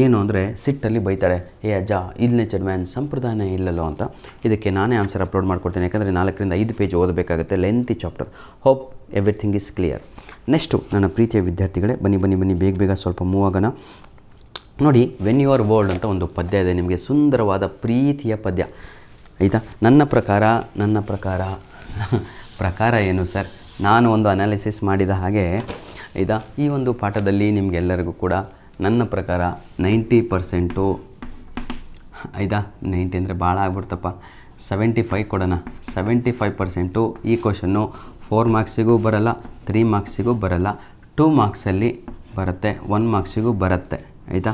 ಏನು ಅಂದರೆ ಸಿಟ್ಟಲ್ಲಿ ಬೈತಾಳೆ, ಏ ಅಜ್ಜ ಇಲ್ ನೇಚರ್ಡ್ ಮ್ಯಾನ್, ಸಂಪ್ರದಾಯನೇ ಇಲ್ಲಲ್ಲೋ ಅಂತ. ಇದಕ್ಕೆ ನಾನೇ ಆನ್ಸರ್ ಅಪ್ಲೋಡ್ ಮಾಡ್ಕೊಡ್ತೇನೆ. ಯಾಕಂದರೆ 4ರಿಂದ 5 ಪೇಜ್ ಓದಬೇಕಾಗುತ್ತೆ. Lengthy chapter. Hope everything is clear. Next ನನ್ನ ಪ್ರೀತಿಯ ವಿದ್ಯಾರ್ಥಿಗಳೇ, ಬನ್ನಿ ಬೇಗ ಸ್ವಲ್ಪ ಮೂವ್ ಆಗೋಣ. ನೋಡಿ, ವೆನ್ ಯುವರ್ ವರ್ಲ್ಡ್ ಅಂತ ಒಂದು ಪದ್ಯ ಇದೆ ನಿಮಗೆ, ಸುಂದರವಾದ ಪ್ರೀತಿಯ ಪದ್ಯ. ಆಯಿತಾ? ನನ್ನ ಪ್ರಕಾರ ಏನು ಸರ್, ನಾನು ಒಂದು ಅನಾಲಿಸಿಸ್ ಮಾಡಿದ ಹಾಗೆ ಆಯಿತಾ, ಈ ಒಂದು ಪಾಠದಲ್ಲಿ ನಿಮಗೆಲ್ಲರಿಗೂ ಕೂಡ ನನ್ನ ಪ್ರಕಾರ 90% ಆಯಿತಾ, 90 ಅಂದರೆ ಭಾಳ ಆಗ್ಬಿಡ್ತಪ್ಪ, 75 ಕೊಡೋಣ. 75% ಈ ಕ್ವಶನ್ನು 4 ಮಾರ್ಕ್ಸಿಗೂ ಬರಲ್ಲ, 3 ಮಾರ್ಕ್ಸಿಗೂ ಬರಲ್ಲ, 2 ಮಾರ್ಕ್ಸಲ್ಲಿ ಬರುತ್ತೆ, 1 ಮಾರ್ಕ್ಸಿಗೂ ಬರುತ್ತೆ. ಆಯಿತಾ?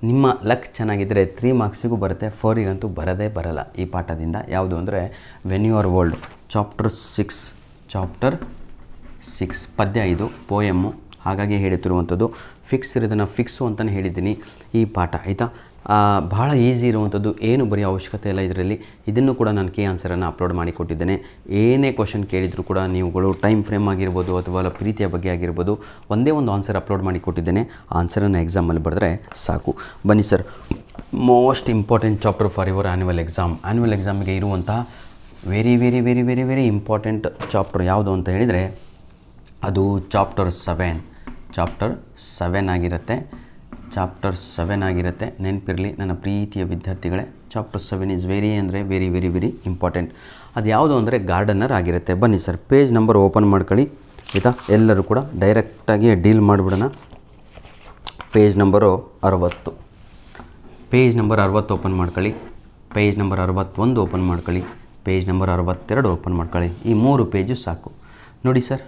ನಿಮ್ಮ ಲಕ್ ಚೆನ್ನಾಗಿದ್ದರೆ 3 ಮಾರ್ಕ್ಸಿಗೂ ಬರುತ್ತೆ, 4ಗಂತೂ ಬರೋದೇ ಬರಲ್ಲ ಈ ಪಾಠದಿಂದ. ಯಾವುದು ಅಂದರೆ ವೆನ್ ಯುವರ್ ವರ್ಲ್ಡ್ ಚಾಪ್ಟರ್ 6 ಪದ್ಯ. ಇದು ಪೋಯಮ್ಮು, ಹಾಗಾಗಿ ಹೇಳುತ್ತಿರುವಂಥದ್ದು. ಫಿಕ್ಸ್ ಇರೋದನ್ನು ಫಿಕ್ಸು ಅಂತಲೇ ಹೇಳಿದ್ದೀನಿ ಈ ಪಾಠ. ಆಯಿತಾ? ಭಾಳ ಈಸಿ ಇರುವಂಥದ್ದು, ಏನು ಬರೀ ಅವಶ್ಯಕತೆ ಇಲ್ಲ ಇದರಲ್ಲಿ. ಇದನ್ನು ಕೂಡ ನಾನು ಕೀ ಆನ್ಸರನ್ನು ಅಪ್ಲೋಡ್ ಮಾಡಿ ಕೊಟ್ಟಿದ್ದೇನೆ. ಏನೇ ಕ್ವಶನ್ ಕೇಳಿದರೂ ಕೂಡ ನೀವುಗಳು ಟೈಮ್ ಫ್ರೇಮ್ ಆಗಿರ್ಬೋದು ಅಥವಾ ಪ್ರೀತಿಯ ಬಗ್ಗೆ ಆಗಿರ್ಬೋದು, ಒಂದೇ ಒಂದು ಆನ್ಸರ್ ಅಪ್ಲೋಡ್ ಮಾಡಿ ಕೊಟ್ಟಿದ್ದೇನೆ. ಆನ್ಸರನ್ನು ಎಕ್ಸಾಮಲ್ಲಿ ಬರೆದ್ರೆ ಸಾಕು. ಬನ್ನಿ sir, most important chapter for your annual ಎಕ್ಸಾಮ್ಗೆ ಇರುವಂತಹ very very very very very important chapter ಯಾವುದು ಅಂತ ಹೇಳಿದರೆ ಅದು ಚಾಪ್ಟರ್ 7 ಆಗಿರುತ್ತೆ. ಚಾಪ್ಟರ್ 7 ಆಗಿರುತ್ತೆ. ನೆನಪಿರಲಿ ನನ್ನ ಪ್ರೀತಿಯ ವಿದ್ಯಾರ್ಥಿಗಳೇ, ಚಾಪ್ಟರ್ 7 ಈಸ್ ವೆರಿ ಅಂದರೆ ವೆರಿ ವೆರಿ ವೆರಿ ಇಂಪಾರ್ಟೆಂಟ್. ಅದು ಯಾವುದು ಅಂದರೆ ಗಾರ್ಡನರ್ ಆಗಿರುತ್ತೆ. ಬನ್ನಿ ಸರ್, ಪೇಜ್ ನಂಬರ್ ಓಪನ್ ಮಾಡ್ಕೊಳ್ಳಿ. ಆಯಿತಾ? ಎಲ್ಲರೂ ಕೂಡ ಡೈರೆಕ್ಟಾಗಿ ಡೀಲ್ ಮಾಡಿಬಿಡೋಣ. Page number 60. Page number 60 open ಮಾಡ್ಕೊಳ್ಳಿ. ಪೇಜ್ ನಂಬರ್ 61 ಓಪನ್ ಮಾಡ್ಕೊಳ್ಳಿ. ಪೇಜ್ ನಂಬರ್ 62 ಓಪನ್ ಮಾಡ್ಕೊಳ್ಳಿ. ಈ 3 ಪೇಜು ಸಾಕು. ನೋಡಿ ಸರ್,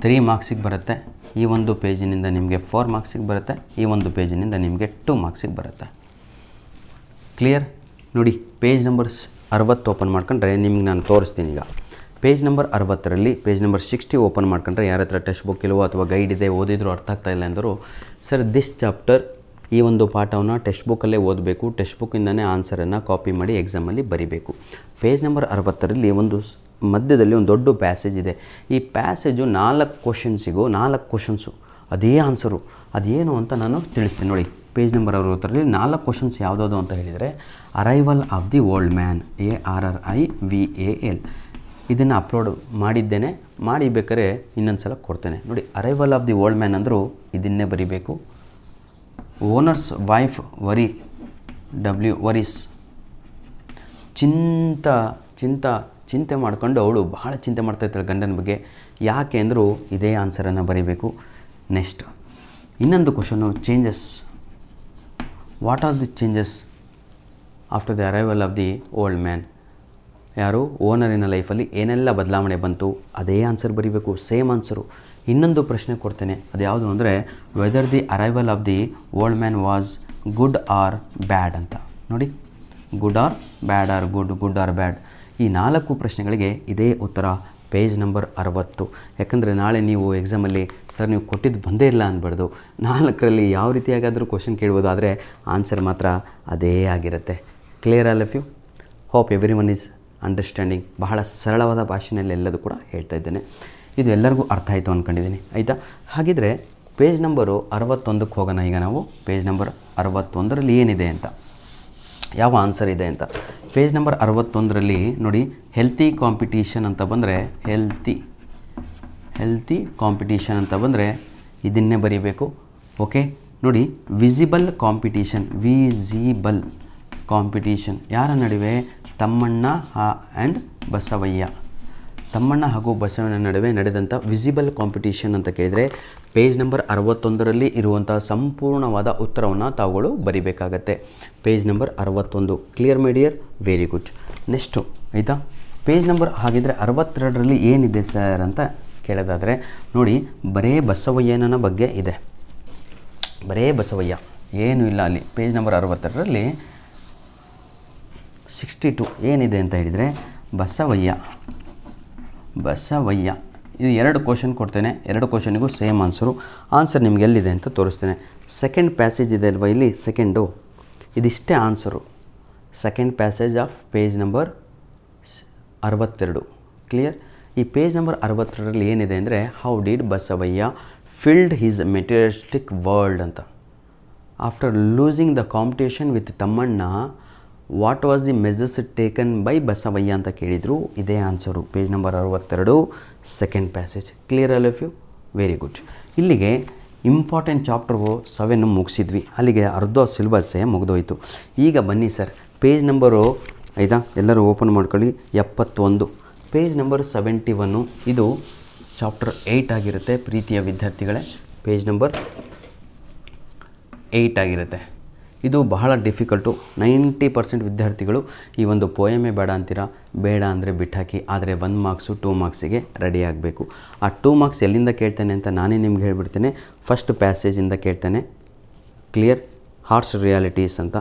3 ಮಾರ್ಕ್ಸಿಗೆ ಬರುತ್ತೆ. ಈ ಒಂದು ಪೇಜಿನಿಂದ ನಿಮಗೆ 4 ಮಾರ್ಕ್ಸಿಗೆ ಬರುತ್ತೆ. ಈ ಒಂದು ಪೇಜಿನಿಂದ ನಿಮಗೆ 2 ಮಾರ್ಕ್ಸಿಗೆ ಬರುತ್ತೆ. ಕ್ಲಿಯರ್? ನೋಡಿ, ಪೇಜ್ ನಂಬರ್ 60 ಓಪನ್ ಮಾಡ್ಕೊಂಡ್ರೆ ನಿಮ್ಗೆ ನಾನು ತೋರಿಸ್ತೀನಿ. ಈಗ ಪೇಜ್ ನಂಬರ್ 60ರಲ್ಲಿ ಪೇಜ್ ನಂಬರ್ 60 ಓಪನ್ ಮಾಡ್ಕೊಂಡ್ರೆ, ಯಾರ ಹತ್ರ ಟೆಕ್ಸ್ಟ್ ಬುಕ್ ಇಲ್ವೋ ಅಥವಾ ಗೈಡ್ ಇದೆ, ಓದಿದ್ರು ಅರ್ಥ ಆಗ್ತಾ ಇಲ್ಲ ಎಂದರು, ಸರ್ ದಿಸ್ ಚಾಪ್ಟರ್, ಈ ಒಂದು ಪಾಠವನ್ನು ಟೆಕ್ಸ್ಟ್ ಬುಕ್ಕಲ್ಲೇ ಓದಬೇಕು, ಟೆಕ್ಸ್ಟ್ ಬುಕ್ಕಿಂದನೇ ಆನ್ಸರನ್ನು ಕಾಪಿ ಮಾಡಿ ಎಕ್ಸಾಮಲ್ಲಿ ಬರೀಬೇಕು. ಪೇಜ್ ನಂಬರ್ 60ರಲ್ಲಿ ಒಂದು ಮಧ್ಯದಲ್ಲಿ ಒಂದು ದೊಡ್ಡ ಪ್ಯಾಸೇಜ್ ಇದೆ. ಈ ಪ್ಯಾಸೇಜು 4 ಕ್ವಶನ್ಸು ಅದೇ ಆನ್ಸರು. ಅದೇನು ಅಂತ ನಾನು ತಿಳಿಸ್ತೀನಿ. ನೋಡಿ, ಪೇಜ್ ನಂಬರ್ 60ರಲ್ಲಿ 4 ಕ್ವಶನ್ಸ್ ಯಾವುದಾವುದು ಅಂತ ಹೇಳಿದರೆ, arrival of the old man, ARRIVAL. ಇದನ್ನು ಅಪ್ಲೋಡ್ ಮಾಡಿದ್ದೇನೆ. ಮಾಡಿ ಬೇಕಾದ್ರೆ ಇನ್ನೊಂದು ಸಲ ಕೊಡ್ತೇನೆ. ನೋಡಿ, arrival of the old man ಅಂದರೂ ಇದನ್ನೇ ಬರೀಬೇಕು. ಓನರ್ಸ್ ವೈಫ್ ವರೀಸ್, ಚಿಂತೆ ಮಾಡ್ಕೊಂಡು ಅವಳು ಭಾಳ ಚಿಂತೆ ಮಾಡ್ತಾಯಿರ್ತಾಳೆ ಗಂಡನ ಬಗ್ಗೆ. ಯಾಕೆ ಅಂದರೂ ಇದೇ ಆನ್ಸರನ್ನು ಬರೀಬೇಕು. ನೆಕ್ಸ್ಟ್ ಇನ್ನೊಂದು question, changes. What are the changes after the arrival of the old man? ಯಾರು ಓನರಿನ ಲೈಫಲ್ಲಿ ಏನೆಲ್ಲ ಬದಲಾವಣೆ ಬಂತು, ಅದೇ ಆನ್ಸರ್ ಬರೀಬೇಕು, ಸೇಮ್ ಆನ್ಸರು. ಇನ್ನೊಂದು ಪ್ರಶ್ನೆ ಕೊಡ್ತೇನೆ, ಅದು ಯಾವುದು ಅಂದರೆ whether the arrival of the old man was good or bad ಅಂತ. ನೋಡಿ, good or bad or good or bad. ಈ 4 ಪ್ರಶ್ನೆಗಳಿಗೆ ಇದೇ ಉತ್ತರ. Page number 60. ಯಾಕಂದರೆ ನಾಳೆ ನೀವು ಎಕ್ಸಾಮಲ್ಲಿ ಸರ್ ನೀವು ಕೊಟ್ಟಿದ್ದು ಬಂದೇ ಇಲ್ಲ ಅನ್ಬಾರ್ದು. 4ರಲ್ಲಿ ಯಾವ ರೀತಿಯಾಗಾದರೂ ಕ್ವಶನ್ ಕೇಳ್ಬೋದು, ಆದರೆ ಆನ್ಸರ್ ಮಾತ್ರ ಅದೇ ಆಗಿರುತ್ತೆ. Clear all of you? Hope everyone is understanding. ಬಹಳ ಸರಳವಾದ ಭಾಷೆಯಲ್ಲಿ ಎಲ್ಲದೂ ಕೂಡ ಹೇಳ್ತಾ ಇದ್ದೇನೆ. ಇದು ಎಲ್ಲರಿಗೂ ಅರ್ಥ ಆಯಿತು ಅಂದ್ಕೊಂಡಿದ್ದೀನಿ. ಆಯಿತಾ? ಹಾಗಿದ್ರೆ ಪೇಜ್ ನಂಬರು 61ಕ್ಕೆ ಹೋಗೋಣ. ಈಗ ನಾವು ಪೇಜ್ ನಂಬರ್ 61ರಲ್ಲಿ ಏನಿದೆ ಅಂತ, ಯಾವ ಆನ್ಸರ್ ಇದೆ ಅಂತ. ಪೇಜ್ ನಂಬರ್ 61ರಲ್ಲಿ ನೋಡಿ, ಹೆಲ್ತಿ ಕಾಂಪಿಟೀಷನ್ ಅಂತ ಬಂದರೆ, ಹೆಲ್ತಿ ಕಾಂಪಿಟೀಷನ್ ಅಂತ ಬಂದರೆ ಇದನ್ನೇ ಬರೀಬೇಕು. ಓಕೆ, ನೋಡಿ, ವಿಸಿಬಲ್ ಕಾಂಪಿಟೀಷನ್ ಯಾರ ನಡುವೆ? ತಮ್ಮಣ್ಣ ಆ್ಯಂಡ್ ಬಸವಯ್ಯ. ತಮ್ಮಣ್ಣ ಹಾಗೂ ಬಸವಣ್ಣ ನಡುವೆ ನಡೆದಂಥ ವಿಸಿಬಲ್ ಕಾಂಪಿಟೀಷನ್ ಅಂತ ಕೇಳಿದರೆ ಪೇಜ್ ನಂಬರ್ 61ರಲ್ಲಿ ಇರುವಂಥ ಸಂಪೂರ್ಣವಾದ ಉತ್ತರವನ್ನು ತಾವುಗಳು ಬರಿಬೇಕಾಗತ್ತೆ. Page number 61. Clear my dear? Very good. Next ಆಯಿತಾ, ಪೇಜ್ ನಂಬರ್ ಹಾಗಿದ್ರೆ 62ರಲ್ಲಿ ಏನಿದೆ ಸರ್ ಅಂತ ಕೇಳೋದಾದರೆ ನೋಡಿ, ಬರೇ ಬಸವಯ್ಯನ ಬಗ್ಗೆ ಇದೆ. ಬರೇ ಬಸವಯ್ಯ, ಏನೂ ಇಲ್ಲ ಅಲ್ಲಿ. ಪೇಜ್ ನಂಬರ್ 62ರಲ್ಲಿ 62 ಏನಿದೆ ಅಂತ ಹೇಳಿದರೆ ಬಸವಯ್ಯ ಇದು 2 ಕ್ವಶನ್ ಕೊಡ್ತೇನೆ. 2 ಕ್ವಶನಿಗೂ ಸೇಮ್ ಆನ್ಸರ್ ನಿಮ್ಗೆ ಎಲ್ಲಿದೆ ಅಂತ ತೋರಿಸ್ತೇನೆ. ಸೆಕೆಂಡ್ ಪ್ಯಾಸೇಜ್ ಇದೆ ಅಲ್ವಾ ಇಲ್ಲಿ, ಸೆಕೆಂಡು ಇದಿಷ್ಟೇ answer. Second passage of page number 62. Clear? ಈ ಪೇಜ್ ನಂಬರ್ 62ರಲ್ಲಿ ಏನಿದೆ ಅಂದರೆ how did Basavayya filled his materialistic world ಅಂತ. After losing the competition with Thammanna what was the measures taken by Basavayya ಅಂತ ಕೇಳಿದರು. ಇದೇ answer. Page number 62 second passage. Clear all of you? Very good. ಇಲ್ಲಿಗೆ important ಚಾಪ್ಟರ್ಗು 7 ಮುಗಿಸಿದ್ವಿ. ಅಲ್ಲಿಗೆ ಅರ್ಧ ಸಿಲೆಬಸ್ಸೇ ಮುಗಿದೋಯ್ತು. ಈಗ ಬನ್ನಿ ಸರ್, ಪೇಜ್ ನಂಬರು ಆಯಿತಾ, ಎಲ್ಲರೂ ಓಪನ್ ಮಾಡ್ಕೊಳ್ಳಿ. 71 ಪೇಜ್ ನಂಬರ್ 71 ಇದು ಚಾಪ್ಟರ್ 8 ಆಗಿರುತ್ತೆ ಪ್ರೀತಿಯ ವಿದ್ಯಾರ್ಥಿಗಳೇ. ಪೇಜ್ ನಂಬರ್ 8 ಆಗಿರುತ್ತೆ. ಇದು ಬಹಳ ಡಿಫಿಕಲ್ಟು. 90% ವಿದ್ಯಾರ್ಥಿಗಳು ಈ ಒಂದು ಪೋಯಮೇ ಬೇಡ ಅಂತೀರಾ. ಬೇಡ ಅಂದರೆ ಬಿಟ್ಟಾಕಿ. ಆದರೆ 1 ಮಾರ್ಕ್ಸು 2 ಮಾರ್ಕ್ಸಿಗೆ ರೆಡಿ ಆಗಬೇಕು. ಆ 2 ಮಾರ್ಕ್ಸ್ ಎಲ್ಲಿಂದ ಕೇಳ್ತೇನೆ ಅಂತ ನಾನೇ ನಿಮ್ಗೆ ಹೇಳ್ಬಿಡ್ತೇನೆ. ಫಸ್ಟ್ ಪ್ಯಾಸೇಜಿಂದ ಕೇಳ್ತೇನೆ. ಕ್ಲಿಯರ್? ಹಾರ್ಟ್ಸ್ ರಿಯಾಲಿಟೀಸ್ ಅಂತ.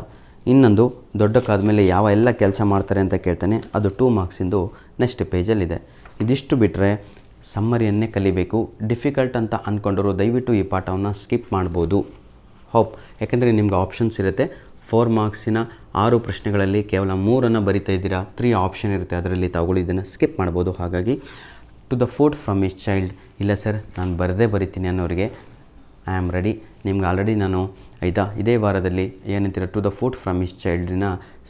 ಇನ್ನೊಂದು ದೊಡ್ಡಕ್ಕಾದಮೇಲೆ ಯಾವ ಎಲ್ಲ ಕೆಲಸ ಮಾಡ್ತಾರೆ ಅಂತ ಕೇಳ್ತಾನೆ. ಅದು 2 ಮಾರ್ಕ್ಸಿಂದು ನೆಕ್ಸ್ಟ್ ಪೇಜಲ್ಲಿದೆ. ಇದಿಷ್ಟು ಬಿಟ್ಟರೆ ಸಮ್ಮರಿಯನ್ನೇ ಕಲಿಬೇಕು. ಡಿಫಿಕಲ್ಟ್ ಅಂತ ಅಂದ್ಕೊಂಡರು ದಯವಿಟ್ಟು ಈ ಪಾಠವನ್ನು ಸ್ಕಿಪ್ ಮಾಡ್ಬೋದು. ಹೋಪ್, ಯಾಕೆಂದರೆ ನಿಮ್ಗೆ ಆಪ್ಷನ್ಸ್ ಇರುತ್ತೆ. 4 ಮಾರ್ಕ್ಸಿನ 6 ಪ್ರಶ್ನೆಗಳಲ್ಲಿ ಕೇವಲ 3 ಬರಿತಾ ಇದ್ದೀರಾ. 3 ಆಪ್ಷನ್ ಇರುತ್ತೆ, ಅದರಲ್ಲಿ ತಾವುಗಳು ಇದನ್ನು ಸ್ಕಿಪ್ ಮಾಡ್ಬೋದು. ಹಾಗಾಗಿ to the food from his child, ಇಲ್ಲ ಸರ್ ನಾನು ಬರದೇ ಬರಿತೀನಿ ಅನ್ನೋರಿಗೆ ಐ ಆಮ್ ರೆಡಿ. ನಿಮ್ಗೆ ಆಲ್ರೆಡಿ ನಾನು ಆಯಿತಾ ಇದೇ ವಾರದಲ್ಲಿ ಏನಂತೀರ to the food from his ಚೈಲ್ಡಿನ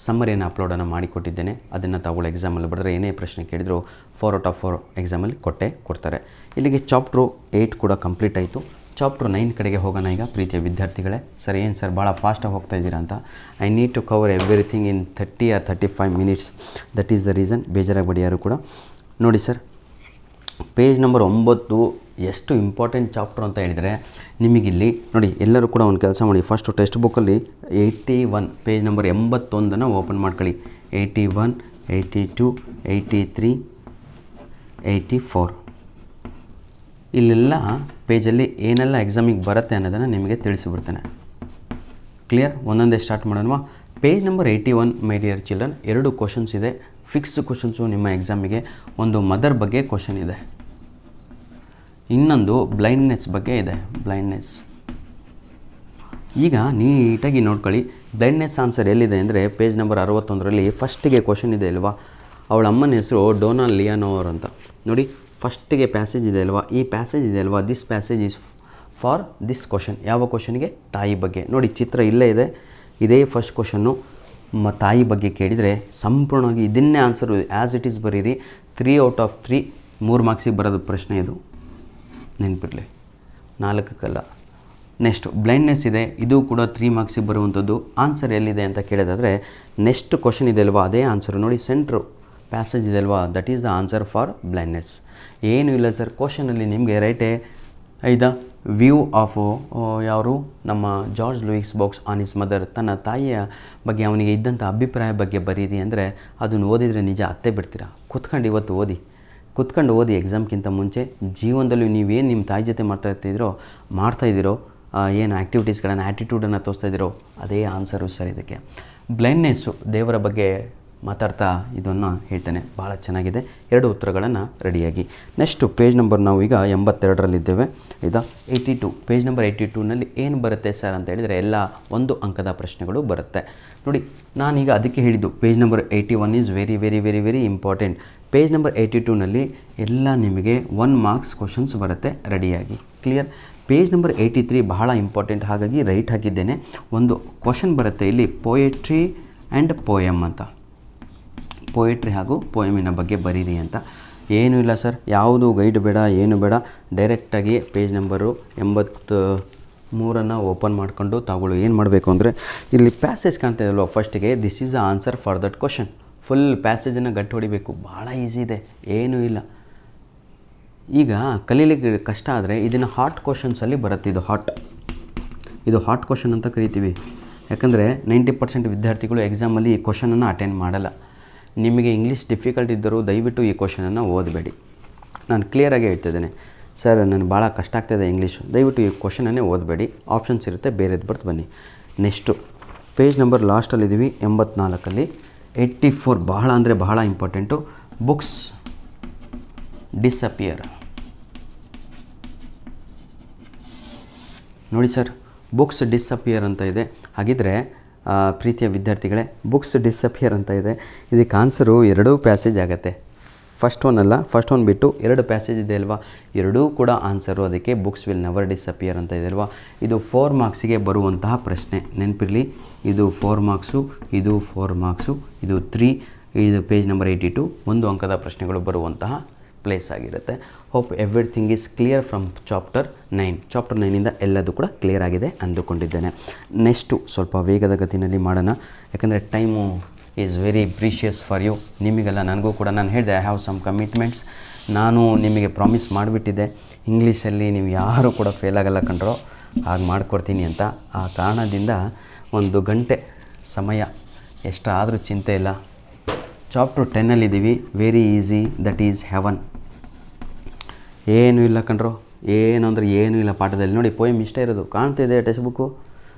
ಸಮ್ಮರಿಯನ್ನು ಅಪ್ಲೋಡನ್ನು ಮಾಡಿಕೊಟ್ಟಿದ್ದೇನೆ. ಅದನ್ನು ತಾವುಗಳು ಎಕ್ಸಾಮಲ್ಲಿ ಬರೆದ್ರೆ ಏನೇ ಪ್ರಶ್ನೆ ಕೇಳಿದ್ರು 4 ಔಟ್ ಆಫ್ 4 ಎಕ್ಸಾಮಲ್ಲಿ ಕೊಡ್ತಾರೆ. ಇಲ್ಲಿಗೆ ಚಾಪ್ಟ್ರು 8 ಕೂಡ ಕಂಪ್ಲೀಟ್ ಆಯಿತು. ಚಾಪ್ಟರ್ 9 ಕಡೆಗೆ ಹೋಗೋಣ ಈಗ ಪ್ರೀತಿಯ ವಿದ್ಯಾರ್ಥಿಗಳೇ. ಸರ್ ಏನು ಸರ್ ಭಾಳ ಫಾಸ್ಟಾಗಿ ಹೋಗ್ತಾ ಇದ್ದೀರಾ ಅಂತ. I need to cover everything in 30 or 35 minutes. That is the reason. ಬೇಜಾರಾಗಬೇಡಿ ಯಾರು ಕೂಡ. ನೋಡಿ ಸರ್, ಪೇಜ್ ನಂಬರ್ 9 ಎಷ್ಟು ಇಂಪಾರ್ಟೆಂಟ್ ಚಾಪ್ಟರ್ ಅಂತ ಹೇಳಿದರೆ ನಿಮಗಿಲ್ಲಿ ನೋಡಿ, ಎಲ್ಲರೂ ಕೂಡ ಒಂದು ಕೆಲಸ ಮಾಡಿ. ಫಸ್ಟು ಟೆಕ್ಸ್ಟ್ ಬುಕ್ಕಲ್ಲಿ 81 ಪೇಜ್ ನಂಬರ್ 81 ಓಪನ್ ಮಾಡ್ಕೊಳ್ಳಿ. 81, 82, 83, 84 ಇಲ್ಲೆಲ್ಲ ಪೇಜಲ್ಲಿ ಏನೆಲ್ಲ ಎಕ್ಸಾಮಿಗೆ ಬರುತ್ತೆ ಅನ್ನೋದನ್ನು ನಿಮಗೆ ತಿಳಿಸಿಬಿಡ್ತೇನೆ. ಕ್ಲಿಯರ್? ಒಂದೊಂದೇ ಸ್ಟಾರ್ಟ್ ಮಾಡೋಣ. ಪೇಜ್ ನಂಬರ್ 81 ಮೈ ಡಿಯರ್ ಚಿಲ್ಡ್ರನ್, 2 ಕ್ವಶನ್ಸ್ ಇದೆ. ಫಿಕ್ಸ್ ಕ್ವಶನ್ಸು ನಿಮ್ಮ ಎಕ್ಸಾಮಿಗೆ. ಒಂದು ಮದರ್ ಬಗ್ಗೆ ಕ್ವಶನ್ ಇದೆ, ಇನ್ನೊಂದು ಬ್ಲೈಂಡ್ನೆಸ್ ಬಗ್ಗೆ ಇದೆ. ಬ್ಲೈಂಡ್ನೆಸ್ ಈಗ ನೀಟಾಗಿ ನೋಡ್ಕೊಳ್ಳಿ. ಬ್ಲೈಂಡ್ನೆಸ್ ಆನ್ಸರ್ ಎಲ್ಲಿದೆ ಅಂದರೆ ಪೇಜ್ ನಂಬರ್ 61ರಲ್ಲಿ ಫಸ್ಟಿಗೆ ಕ್ವಶನ್ ಇದೆ ಅಲ್ವಾ. ಅವಳ ಅಮ್ಮನ ಹೆಸರು ಡೋನಾ ಲಿಯಾನೋರ್ ಅಂತ. ನೋಡಿ ಫಸ್ಟಿಗೆ ಪ್ಯಾಸೇಜ್ ಇದೆ ಅಲ್ವಾ, ಈ ಪ್ಯಾಸೇಜ್ ಇದೆ ಅಲ್ವಾ, this passage is for this question. ಯಾವ ಕ್ವಶನ್ಗೆ? ತಾಯಿ ಬಗ್ಗೆ. ನೋಡಿ ಚಿತ್ರ ಇಲ್ಲೇ ಇದೆ, ಇದೇ ಫಸ್ಟ್ ಕ್ವಶನ್ನು. ತಾಯಿ ಬಗ್ಗೆ ಕೇಳಿದರೆ ಸಂಪೂರ್ಣವಾಗಿ ಇದನ್ನೇ ಆನ್ಸರು ಆ್ಯಸ್ ಇಟ್ ಈಸ್ ಬರೀರಿ. 3 ಔಟ್ ಆಫ್ 3 3 ಮಾರ್ಕ್ಸಿಗೆ ಬರೋದು ಪ್ರಶ್ನೆ ಇದು, ನೆನಪಿರಲಿ, 4ಕ್ಕಲ್ಲ. ನೆಕ್ಸ್ಟು ಬ್ಲೈಂಡ್ನೆಸ್ ಇದೆ, ಇದು ಕೂಡ 3 ಮಾರ್ಕ್ಸಿಗೆ ಬರುವಂಥದ್ದು. ಆನ್ಸರ್ ಎಲ್ಲಿದೆ ಅಂತ ಕೇಳೋದಾದರೆ ನೆಕ್ಸ್ಟ್ ಕ್ವಶನ್ ಇದೆ ಅಲ್ವಾ, ಅದೇ ಆನ್ಸರು. ನೋಡಿ ಸೆಂಟ್ರು ಪ್ಯಾಸೇಜ್ ಇದೆ ಅಲ್ವಾ, that is the answer for blindness. ಏನೂ ಇಲ್ಲ ಸರ್, ಕ್ವಶನಲ್ಲಿ ನಿಮಗೆ ರೈಟೇ ಐದ ವ್ಯೂ ಆಫ್ ಯಾರು ನಮ್ಮ George Louis box on his mother, ತನ್ನ ತಾಯಿಯ ಬಗ್ಗೆ ಅವನಿಗೆ ಇದ್ದಂಥ ಅಭಿಪ್ರಾಯ ಬಗ್ಗೆ ಬರೀರಿ ಅಂದರೆ ಅದನ್ನು ಓದಿದರೆ ನಿಜ ಅತ್ತೆ ಬಿಡ್ತೀರಾ. ಕುತ್ಕೊಂಡು ಇವತ್ತು ಓದಿ ಎಕ್ಸಾಮ್ಗಿಂತ ಮುಂಚೆ ಜೀವನದಲ್ಲಿ ನೀವೇನು ನಿಮ್ಮ ತಾಯಿ ಜೊತೆ ಮಾಡ್ತಾಯಿದ್ದೀರೋ ಏನು ಆ್ಯಕ್ಟಿವಿಟೀಸ್ಗಳನ್ನು ಆ್ಯಟಿಟ್ಯೂಡನ್ನು ತೋರಿಸ್ತಾ ಇದ್ದೀರೋ ಅದೇ ಆನ್ಸರು ಸರ್ ಇದಕ್ಕೆ. ಬ್ಲೈಂಡ್ನೆಸ್ಸು ದೇವರ ಬಗ್ಗೆ ಮಾತಾಡ್ತಾ ಇದನ್ನು ಹೇಳ್ತೇನೆ, ಭಾಳ ಚೆನ್ನಾಗಿದೆ. 2 ಉತ್ತರಗಳನ್ನು ರೆಡಿಯಾಗಿ. ನೆಕ್ಸ್ಟು ಪೇಜ್ ನಂಬರ್ ನಾವು ಈಗ 82ರಲ್ಲಿದ್ದೇವೆ. ಆಯಿತಾ, 82 ಪೇಜ್ ನಂಬರ್ 82ನಲ್ಲಿ ಏನು ಬರುತ್ತೆ ಸರ್ ಅಂತ ಹೇಳಿದರೆ ಎಲ್ಲ 1 ಅಂಕದ ಪ್ರಶ್ನೆಗಳು ಬರುತ್ತೆ. ನೋಡಿ ನಾನೀಗ ಅದಕ್ಕೆ ಹೇಳಿದ್ದು page number 81 is very very very very important. Page number 82ನಲ್ಲಿ ಎಲ್ಲ ನಿಮಗೆ 1 ಮಾರ್ಕ್ಸ್ ಕ್ವಶನ್ಸ್ ಬರುತ್ತೆ ರೆಡಿಯಾಗಿ. ಕ್ಲಿಯರ್? ಪೇಜ್ ನಂಬರ್ 83 ಬಹಳ ಇಂಪಾರ್ಟೆಂಟ್, ಹಾಗಾಗಿ ರೈಟ್ ಹಾಕಿದ್ದೇನೆ. ಒಂದು ಕ್ವಶನ್ ಬರುತ್ತೆ ಇಲ್ಲಿ, ಪೋಯೆಟ್ರಿ ಆ್ಯಂಡ್ ಪೋಯಮ್ ಅಂತ. ಪೋಯೆಟ್ರಿ ಹಾಗೂ ಪೋಯಮಿನ ಬಗ್ಗೆ ಬರೀರಿ ಅಂತ. ಏನೂ ಇಲ್ಲ ಸರ್, ಯಾವುದು ಗೈಡ್ ಬೇಡ, ಏನು ಬೇಡ, ಡೈರೆಕ್ಟಾಗಿ ಪೇಜ್ ನಂಬರು 83 ಓಪನ್ ಮಾಡಿಕೊಂಡು ತಾವುಗಳು ಏನು ಮಾಡಬೇಕು ಅಂದರೆ ಇಲ್ಲಿ ಪ್ಯಾಸೇಜ್ ಕಾಣ್ತಾ ಇದಲ್ವ ಫಸ್ಟಿಗೆ, this is the answer for that question. Full ಪ್ಯಾಸೇಜನ್ನು ಗಟ್ಟಿ ಹೊಡಿಬೇಕು. ಭಾಳ ಈಸಿ ಇದೆ, ಏನೂ ಇಲ್ಲ. ಈಗ ಕಲೀಲಿಕ್ಕೆ ಕಷ್ಟ ಆದರೆ ಇದನ್ನು ಹಾಟ್ ಕ್ವಶನ್ಸಲ್ಲಿ ಬರುತ್ತೆ. ಇದು ಹಾಟ್ ಕ್ವಶನ್ ಅಂತ ಕರಿತೀವಿ. ಯಾಕಂದರೆ 90% ವಿದ್ಯಾರ್ಥಿಗಳು ಎಕ್ಸಾಮಲ್ಲಿ ಈ ಕ್ವಶನನ್ನು ಅಟೆಂಡ್ ಮಾಡಲ್ಲ. ನಿಮಗೆ ಇಂಗ್ಲೀಷ್ ಡಿಫಿಕಲ್ಟ್ ಇದ್ದರೂ ದಯವಿಟ್ಟು ಈ ಕ್ವಶನನ್ನು ಓದಬೇಡಿ. ನಾನು ಕ್ಲಿಯರಾಗಿ ಹೇಳ್ತಿದ್ದೇನೆ, ಸರ್ ನನಗೆ ಭಾಳ ಕಷ್ಟ ಆಗ್ತಾಯಿದೆ ಇಂಗ್ಲೀಷು, ದಯವಿಟ್ಟು ಈ ಕ್ವಶನನ್ನೇ ಓದಬೇಡಿ. ಆಪ್ಷನ್ಸ್ ಇರುತ್ತೆ, ಬೇರೆದು ಬರ್ತು ಬನ್ನಿ. ನೆಕ್ಸ್ಟು ಪೇಜ್ ನಂಬರ್ ಲಾಸ್ಟಲ್ಲಿದ್ದೀವಿ, 84ಅಲ್ಲಿ 84 ಬಹಳ ಅಂದರೆ ಬಹಳ ಇಂಪಾರ್ಟೆಂಟು. Books disappear. ನೋಡಿ ಸರ್, ಬುಕ್ಸ್ ಡಿಸಪಿಯರ್ ಅಂತ ಇದೆ. ಹಾಗಿದ್ರೆ ಪ್ರೀತಿಯ ವಿದ್ಯಾರ್ಥಿಗಳೇ, ಬುಕ್ಸ್ ಡಿಸಪಿಯರ್ ಅಂತ ಇದೆ. ಇದಕ್ಕೆ ಆನ್ಸರು 2 ಪ್ಯಾಸೇಜ್ ಆಗುತ್ತೆ. ಫಸ್ಟ್ ಒನ್ ಬಿಟ್ಟು 2 ಪ್ಯಾಸೇಜ್ ಇದೆ ಅಲ್ವಾ, ಎರಡೂ ಕೂಡ ಆನ್ಸರು ಅದಕ್ಕೆ ಬುಕ್ಸ್ ವಿಲ್ ನೆವರ್ ಡಿಸಪಿಯರ್ ಅಂತ ಇದೆ ಅಲ್ವಾ. ಇದು 4 ಮಾರ್ಕ್ಸಿಗೆ ಬರುವಂತಹ ಪ್ರಶ್ನೆ, ನೆನಪಿರಲಿ. ಇದು 4 ಮಾರ್ಕ್ಸು, ಇದು 4 ಮಾರ್ಕ್ಸು, ಇದು 3, ಇದು ಪೇಜ್ ನಂಬರ್ 82, 1 ಅಂಕದ ಪ್ರಶ್ನೆಗಳು ಬರುವಂತಹ ಪ್ಲೇಸ್ ಆಗಿರುತ್ತೆ. Hope everything is clear from chapter 9. Chapter 9ಇಂದ ಎಲ್ಲದೂ ಕೂಡ ಕ್ಲಿಯರ್ ಆಗಿದೆ ಅಂದುಕೊಂಡಿದ್ದೇನೆ. ನೆಕ್ಸ್ಟು ಸ್ವಲ್ಪ ವೇಗದ ಗತಿನಲ್ಲಿ ಮಾಡೋಣ, ಯಾಕಂದರೆ time is very precious for you. ನಿಮಗೆಲ್ಲ ನನಗೂ ಕೂಡ ನಾನು ಹೇಳಿದೆ, ಐ ಹ್ಯಾವ್ ಸಮ್ ಕಮಿಟ್ಮೆಂಟ್ಸ್. ನಾನು ನಿಮಗೆ ಪ್ರಾಮಿಸ್ ಮಾಡಿಬಿಟ್ಟಿದ್ದೆ, ಇಂಗ್ಲೀಷಲ್ಲಿ ನೀವು ಯಾರೂ ಕೂಡ ಫೇಲ್ ಆಗಲ್ಲ ಕಂಡ್ರೋ, ಹಾಗೆ ಮಾಡಿಕೊಡ್ತೀನಿ ಅಂತ. ಆ ಕಾರಣದಿಂದ 1 ಗಂಟೆ ಸಮಯ ಎಷ್ಟಾದರೂ ಚಿಂತೆ ಇಲ್ಲ. ಚಾಪ್ಟರ್ 10ಅಲ್ಲಿದ್ದೀವಿ, very easy, that is heaven. ಏನೂ ಇಲ್ಲ ಕಂಡ್ರೋ, ಏನು ಅಂದರೆ ಏನೂ ಇಲ್ಲ ಪಾಠದಲ್ಲಿ. ನೋಡಿ ಪೋಯಮ್ ಇಷ್ಟೇ ಇರೋದು, ಕಾಣ್ತಿದೆ ಟೆಕ್ಸ್ಟ್ ಬುಕ್ಕು.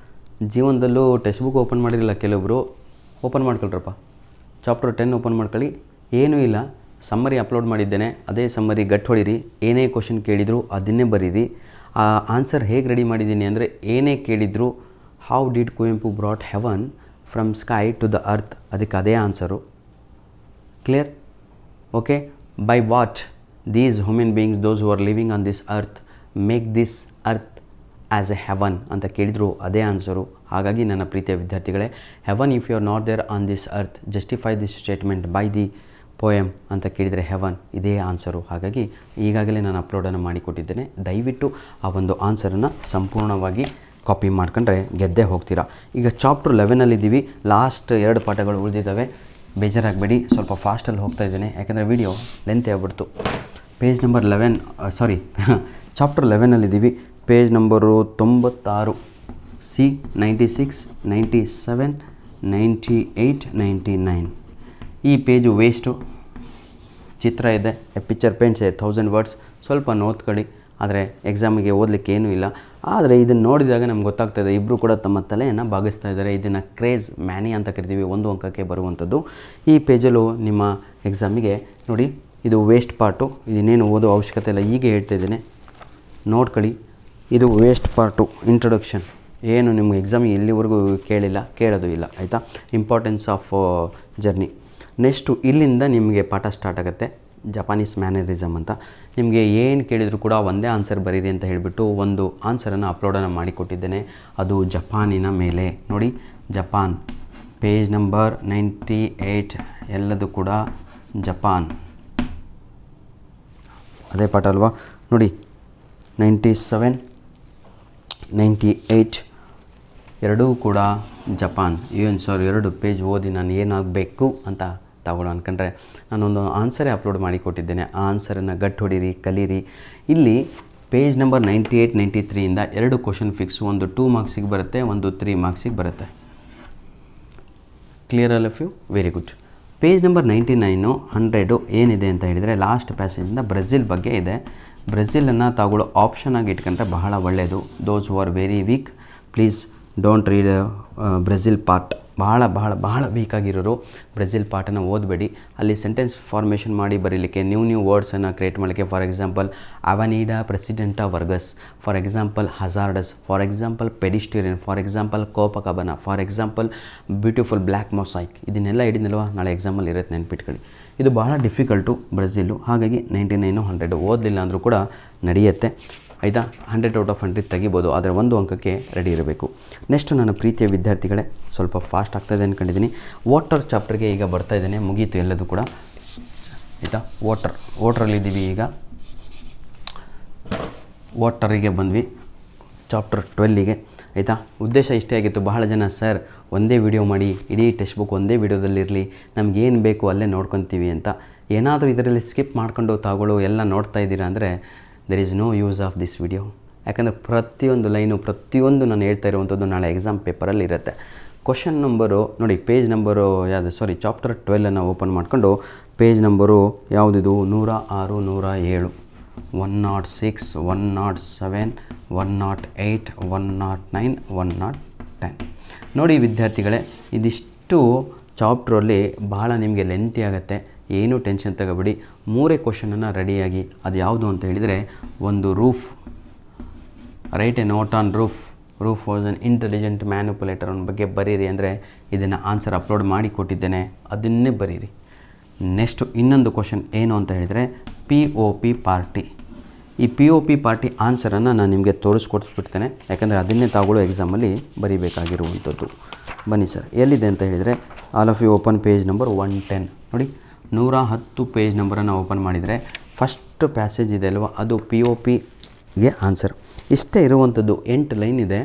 ಜೀವನದಲ್ಲೂ ಟೆಕ್ಸ್ಟ್ ಬುಕ್ ಓಪನ್ ಮಾಡಿರಲಿಲ್ಲ ಕೆಲವೊಬ್ಬರು, ಓಪನ್ ಮಾಡ್ಕೊಳ್ರಪ್ಪ. ಚಾಪ್ಟರ್ 10 ಓಪನ್ ಮಾಡ್ಕೊಳ್ಳಿ, ಏನೂ ಇಲ್ಲ. ಸಮ್ಮರಿ ಅಪ್ಲೋಡ್ ಮಾಡಿದ್ದೇನೆ, ಅದೇ ಸಮ್ಮರಿ ಗಟ್ಟಿ ಹೊಡೀರಿ. ಏನೇ ಕ್ವಶನ್ ಕೇಳಿದ್ರು ಅದನ್ನೇ ಬರೀರಿ. ಆ ಆನ್ಸರ್ ಹೇಗೆ ರೆಡಿ ಮಾಡಿದ್ದೀನಿ ಅಂದರೆ, ಏನೇ ಕೇಳಿದ್ರು how did Kuvempu brought heaven from sky to the earth, ಅದಕ್ಕೆ ಅದೇ answer. Clear? Okay. By what these human beings, those who are living on this earth, make this earth as a heaven ಅಂತ ಕೇಳಿದರು, ಅದೇ answer. ಹಾಗಾಗಿ ನನ್ನ ಪ್ರೀತಿಯ ವಿದ್ಯಾರ್ಥಿಗಳೇ, heaven if you are not there on this earth, justify this statement by the poem ಅಂತ ಕೇಳಿದರೆ haven ಇದೇ ಆನ್ಸರು. ಹಾಗಾಗಿ ಈಗಾಗಲೇ ನಾನು ಅಪ್ಲೋಡನ್ನು ಮಾಡಿಕೊಟ್ಟಿದ್ದೇನೆ, ದಯವಿಟ್ಟು ಆ ಒಂದು ಆನ್ಸರನ್ನು ಸಂಪೂರ್ಣವಾಗಿ ಕಾಪಿ ಮಾಡ್ಕೊಂಡ್ರೆ ಗೆದ್ದೇ ಹೋಗ್ತೀರಾ. ಈಗ ಚಾಪ್ಟರ್ 11ಅಲ್ಲಿದ್ದೀವಿ, ಲಾಸ್ಟ್ 2 ಪಾಠಗಳು ಉಳಿದಿದ್ದಾವೆ. ಬೇಜಾರಾಗಬೇಡಿ, ಸ್ವಲ್ಪ ಫಾಸ್ಟಲ್ಲಿ ಹೋಗ್ತಾ ಇದ್ದೇನೆ, ಯಾಕಂದರೆ ವಿಡಿಯೋ ಲೆಂತ್ ಆಗ್ಬಿಡ್ತು. ಪೇಜ್ ನಂಬರ್ 11 ಚಾಪ್ಟರ್ 11ಅಲ್ಲಿದ್ದೀವಿ, ಪೇಜ್ ನಂಬರು 96, ಸಿ 96, 97, 98, 99. ಈ ಪೇಜು ವೇಸ್ಟು. ಚಿತ್ರ ಇದೆ, ಪಿಕ್ಚರ್ ಪೇಂಟ್ಸ್ ಇದೆ, 1000 ವರ್ಡ್ಸ್. ಸ್ವಲ್ಪ ನೋಡ್ಕೊಳ್ಳಿ, ಆದರೆ ಎಕ್ಸಾಮಿಗೆ ಓದಲಿಕ್ಕೆ ಏನೂ ಇಲ್ಲ. ಆದರೆ ಇದನ್ನು ನೋಡಿದಾಗ ನಮ್ಗೆ ಗೊತ್ತಾಗ್ತಾಯಿದೆ, ಇಬ್ಬರು ಕೂಡ ತಮ್ಮ ತಲೆಯನ್ನು ಬಾಗಿಸ್ತಾ ಇದ್ದಾರೆ. ಇದನ್ನು ಕ್ರೇಜ್ ಮ್ಯಾನಿ ಅಂತ ಕರಿತೀವಿ, 1 ಅಂಕಕ್ಕೆ ಬರುವಂಥದ್ದು. ಈ ಪೇಜಲ್ಲೂ ನಿಮ್ಮ ಎಕ್ಸಾಮಿಗೆ ನೋಡಿ, ಇದು ವೇಸ್ಟ್ ಪಾರ್ಟು, ಇದನ್ನೇನು ಓದೋ ಅವಶ್ಯಕತೆ ಇಲ್ಲ, ಹೀಗೆ ಹೇಳ್ತಾಯಿದ್ದೇನೆ, ನೋಡ್ಕೊಳ್ಳಿ. ಇದು ವೇಸ್ಟ್ ಪಾರ್ಟು, ಇಂಟ್ರೊಡಕ್ಷನ್. ಏನು ನಿಮ್ಗೆ ಎಕ್ಸಾಮಿಗೆ ಇಲ್ಲಿವರೆಗೂ ಕೇಳೋದು ಇಲ್ಲ, ಆಯಿತಾ. Importance of journey. ನೆಕ್ಸ್ಟು ಇಲ್ಲಿಂದ ನಿಮಗೆ ಪಾಠ ಸ್ಟಾರ್ಟ್ ಆಗುತ್ತೆ, ಜಪಾನೀಸ್ ಮ್ಯಾನರಿಸಮ್ ಅಂತ. ನಿಮಗೆ ಏನು ಕೇಳಿದರೂ ಕೂಡ ಒಂದೇ ಆನ್ಸರ್ ಬರೀರಿ ಅಂತ ಹೇಳಿಬಿಟ್ಟು ಒಂದು ಆನ್ಸರನ್ನು ಅಪ್ಲೋಡನ್ನು ಮಾಡಿಕೊಟ್ಟಿದ್ದೇನೆ, ಅದು ಜಪಾನಿನ ಮೇಲೆ. ನೋಡಿ, ಜಪಾನ್, ಪೇಜ್ ನಂಬರ್ 98, ಎಲ್ಲದು ಕೂಡ ಜಪಾನ್. ಅದೇ ಪಾಠ ಅಲ್ವಾ? ನೋಡಿ, 97, 98 ಎರಡೂ ಕೂಡ ಜಪಾನ್. ಏನು ಸರ್ 2 ಪೇಜ್ ಓದಿ ನಾನು ಏನಾಗಬೇಕು ಅಂತ ತಗೊಳ್ಳೋ ಅಂದ್ಕೊಂಡ್ರೆ, ನಾನೊಂದು ಆನ್ಸರೇ ಅಪ್ಲೋಡ್ ಮಾಡಿಕೊಟ್ಟಿದ್ದೇನೆ. ಆ ಆನ್ಸರನ್ನು ಗಟ್ಟಿ ಹೊಡೀರಿ, ಕಲೀರಿ. ಇಲ್ಲಿ ಪೇಜ್ ನಂಬರ್ 98, 93ಇಂದ 2 ಕ್ವಶನ್ ಫಿಕ್ಸು, ಒಂದು 2 ಮಾರ್ಕ್ಸಿಗೆ ಬರುತ್ತೆ, ಒಂದು 3 ಮಾರ್ಕ್ಸಿಗೆ ಬರುತ್ತೆ. Clear all of you? Very good. Page number 99, 100 ಏನಿದೆ ಅಂತ ಹೇಳಿದರೆ, ಲಾಸ್ಟ್ ಪ್ಯಾಸೇಜಿಂದ ಬ್ರೆಜಿಲ್ ಬಗ್ಗೆ ಇದೆ. ಬ್ರೆಜಿಲನ್ನು ತಗೊಳ್ಳೋ ಆಪ್ಷನ್ ಆಗಿ ಇಟ್ಕೊಂಡ್ರೆ ಬಹಳ ಒಳ್ಳೆಯದು. Those who are very weak, please don't read Brazil part. ಬಹಳ ವೀಕಾಗಿರೋರು ಬ್ರೆಜಿಲ್ ಪಾರ್ಟನ್ನು ಓದಬೇಡಿ. ಅಲ್ಲಿ ಸೆಂಟೆನ್ಸ್ ಫಾರ್ಮೇಷನ್ ಮಾಡಿ ಬರೀಲಿಕ್ಕೆ, ನ್ಯೂ ವರ್ಡ್ಸನ್ನು ಕ್ರಿಯೇಟ್ ಮಾಡಲಿಕ್ಕೆ, for example Avenida Presidente Vargas, for example hazardous, for example pedestrian, for example Copacabana, for example beautiful black mosaic. ಇದನ್ನೆಲ್ಲ ಹಿಡಿದಲ್ವ ನಾಳೆ ಎಕ್ಸಾಮಲ್ಲಿ ಇರುತ್ತೆ, ನೆನ್ಪಿಟ್ಕೊಳ್ಳಿ. ಇದು ಬಹಳ ಡಿಫಿಕಲ್ಟು ಬ್ರೆಜಿಲು. ಹಾಗಾಗಿ 99, 100 ಓದಲಿಲ್ಲ ಅಂದರೂ ಕೂಡ ನಡೆಯುತ್ತೆ, ಆಯಿತಾ. 100 ಔಟ್ ಆಫ್ 100 ತೆಗಿಬೋದು, ಆದರೆ 1 ಅಂಕಕ್ಕೆ ರೆಡಿ ಇರಬೇಕು. ನೆಕ್ಸ್ಟು ನನ್ನ ಪ್ರೀತಿಯ ವಿದ್ಯಾರ್ಥಿಗಳೇ, ಸ್ವಲ್ಪ ಫಾಸ್ಟ್ ಆಗ್ತಾಯಿದೆ ಅಂದ್ಕೊಂಡಿದ್ದೀನಿ. ವಾಟರ್ ಚಾಪ್ಟರ್ಗೆ ಈಗ ಬರ್ತಾಯಿದ್ದೇನೆ, ಮುಗೀತು ಎಲ್ಲದು ಕೂಡ, ಆಯಿತಾ. ವಾಟ್ರಲ್ಲಿದ್ದೀವಿ ಈಗ. ವಾಟರಿಗೆ ಬಂದ್ವಿ, ಚಾಪ್ಟರ್ 12ಗೆ. ಆಯಿತಾ. ಉದ್ದೇಶ ಇಷ್ಟೇ ಆಗಿತ್ತು. ಬಹಳ ಜನ ಸರ್ ಒಂದೇ ವಿಡಿಯೋ ಮಾಡಿ, ಇಡೀ ಟೆಕ್ಸ್ಟ್ ಬುಕ್ ಒಂದೇ ವಿಡಿಯೋದಲ್ಲಿರಲಿ, ನಮಗೇನು ಬೇಕು ಅಲ್ಲೇ ನೋಡ್ಕೊತೀವಿ ಅಂತ. ಏನಾದರೂ ಇದರಲ್ಲಿ ಸ್ಕಿಪ್ ಮಾಡ್ಕೊಂಡು ತಾಗಳು ಎಲ್ಲ ನೋಡ್ತಾ ಇದ್ದೀರಾ ಅಂದರೆ there is no use of this video. ಯಾಕಂದರೆ ಪ್ರತಿಯೊಂದು ಲೈನು, ಪ್ರತಿಯೊಂದು ನಾನು ಹೇಳ್ತಾ ಇರುವಂಥದ್ದು ನಾಳೆ ಎಕ್ಸಾಮ್ ಪೇಪರಲ್ಲಿ ಇರುತ್ತೆ. ಕ್ವಶನ್ ನಂಬರು ನೋಡಿ, ಪೇಜ್ ನಂಬರು ಯಾವುದು, ಚಾಪ್ಟರ್ 12 ಓಪನ್ ಮಾಡ್ಕೊಂಡು ಪೇಜ್ ನಂಬರು ಯಾವುದಿದು 106, 107, 106, 107, 108, 109, 110. ನೋಡಿ ವಿದ್ಯಾರ್ಥಿಗಳೇ, ಇದಿಷ್ಟು ಚಾಪ್ಟ್ರಲ್ಲಿ ಭಾಳ ನಿಮಗೆ ಲೆಂತಿ ಆಗುತ್ತೆ. ಏನೂ ಟೆನ್ಷನ್ ತಗೋಬೇಡಿ. 3 ಕ್ವಶನನ್ನು ರೆಡಿಯಾಗಿ, ಅದು ಯಾವುದು ಅಂತ ಹೇಳಿದರೆ, ಒಂದು roof, write a note on roof was an intelligent manipulator ಅನ್ನೋ ಬಗ್ಗೆ ಬರೀರಿ ಅಂದರೆ ಇದನ್ನು ಆನ್ಸರ್ ಅಪ್ಲೋಡ್ ಮಾಡಿ ಕೊಟ್ಟಿದ್ದೇನೆ, ಅದನ್ನೇ ಬರೀರಿ. ನೆಕ್ಸ್ಟು ಇನ್ನೊಂದು ಕ್ವಶನ್ ಏನು ಅಂತ ಹೇಳಿದರೆ POP ಪಾರ್ಟಿ. ಈ POP ಪಾರ್ಟಿ ಆನ್ಸರನ್ನು ನಾನು ನಿಮಗೆ ತೋರಿಸ್ಕೊಡ್ಸ್ಬಿಡ್ತೇನೆ, ಯಾಕಂದರೆ ಅದನ್ನೇ ತಾವುಗಳು ಎಕ್ಸಾಮಲ್ಲಿ ಬರೀಬೇಕಾಗಿರುವಂಥದ್ದು. ಬನ್ನಿ ಸರ್, ಎಲ್ಲಿದೆ ಅಂತ ಹೇಳಿದರೆ all of you open page number 110. ನೋಡಿ 110 ಪೇಜ್ ನಂಬರನ್ನು ಓಪನ್ ಮಾಡಿದರೆ ಫಸ್ಟ್ ಪ್ಯಾಸೇಜ್ ಇದೆ ಅಲ್ವಾ, ಅದು POPಗೆ ಆನ್ಸರ್. ಇಷ್ಟೇ ಇರುವಂಥದ್ದು, 8 ಲೈನ್ ಇದೆ.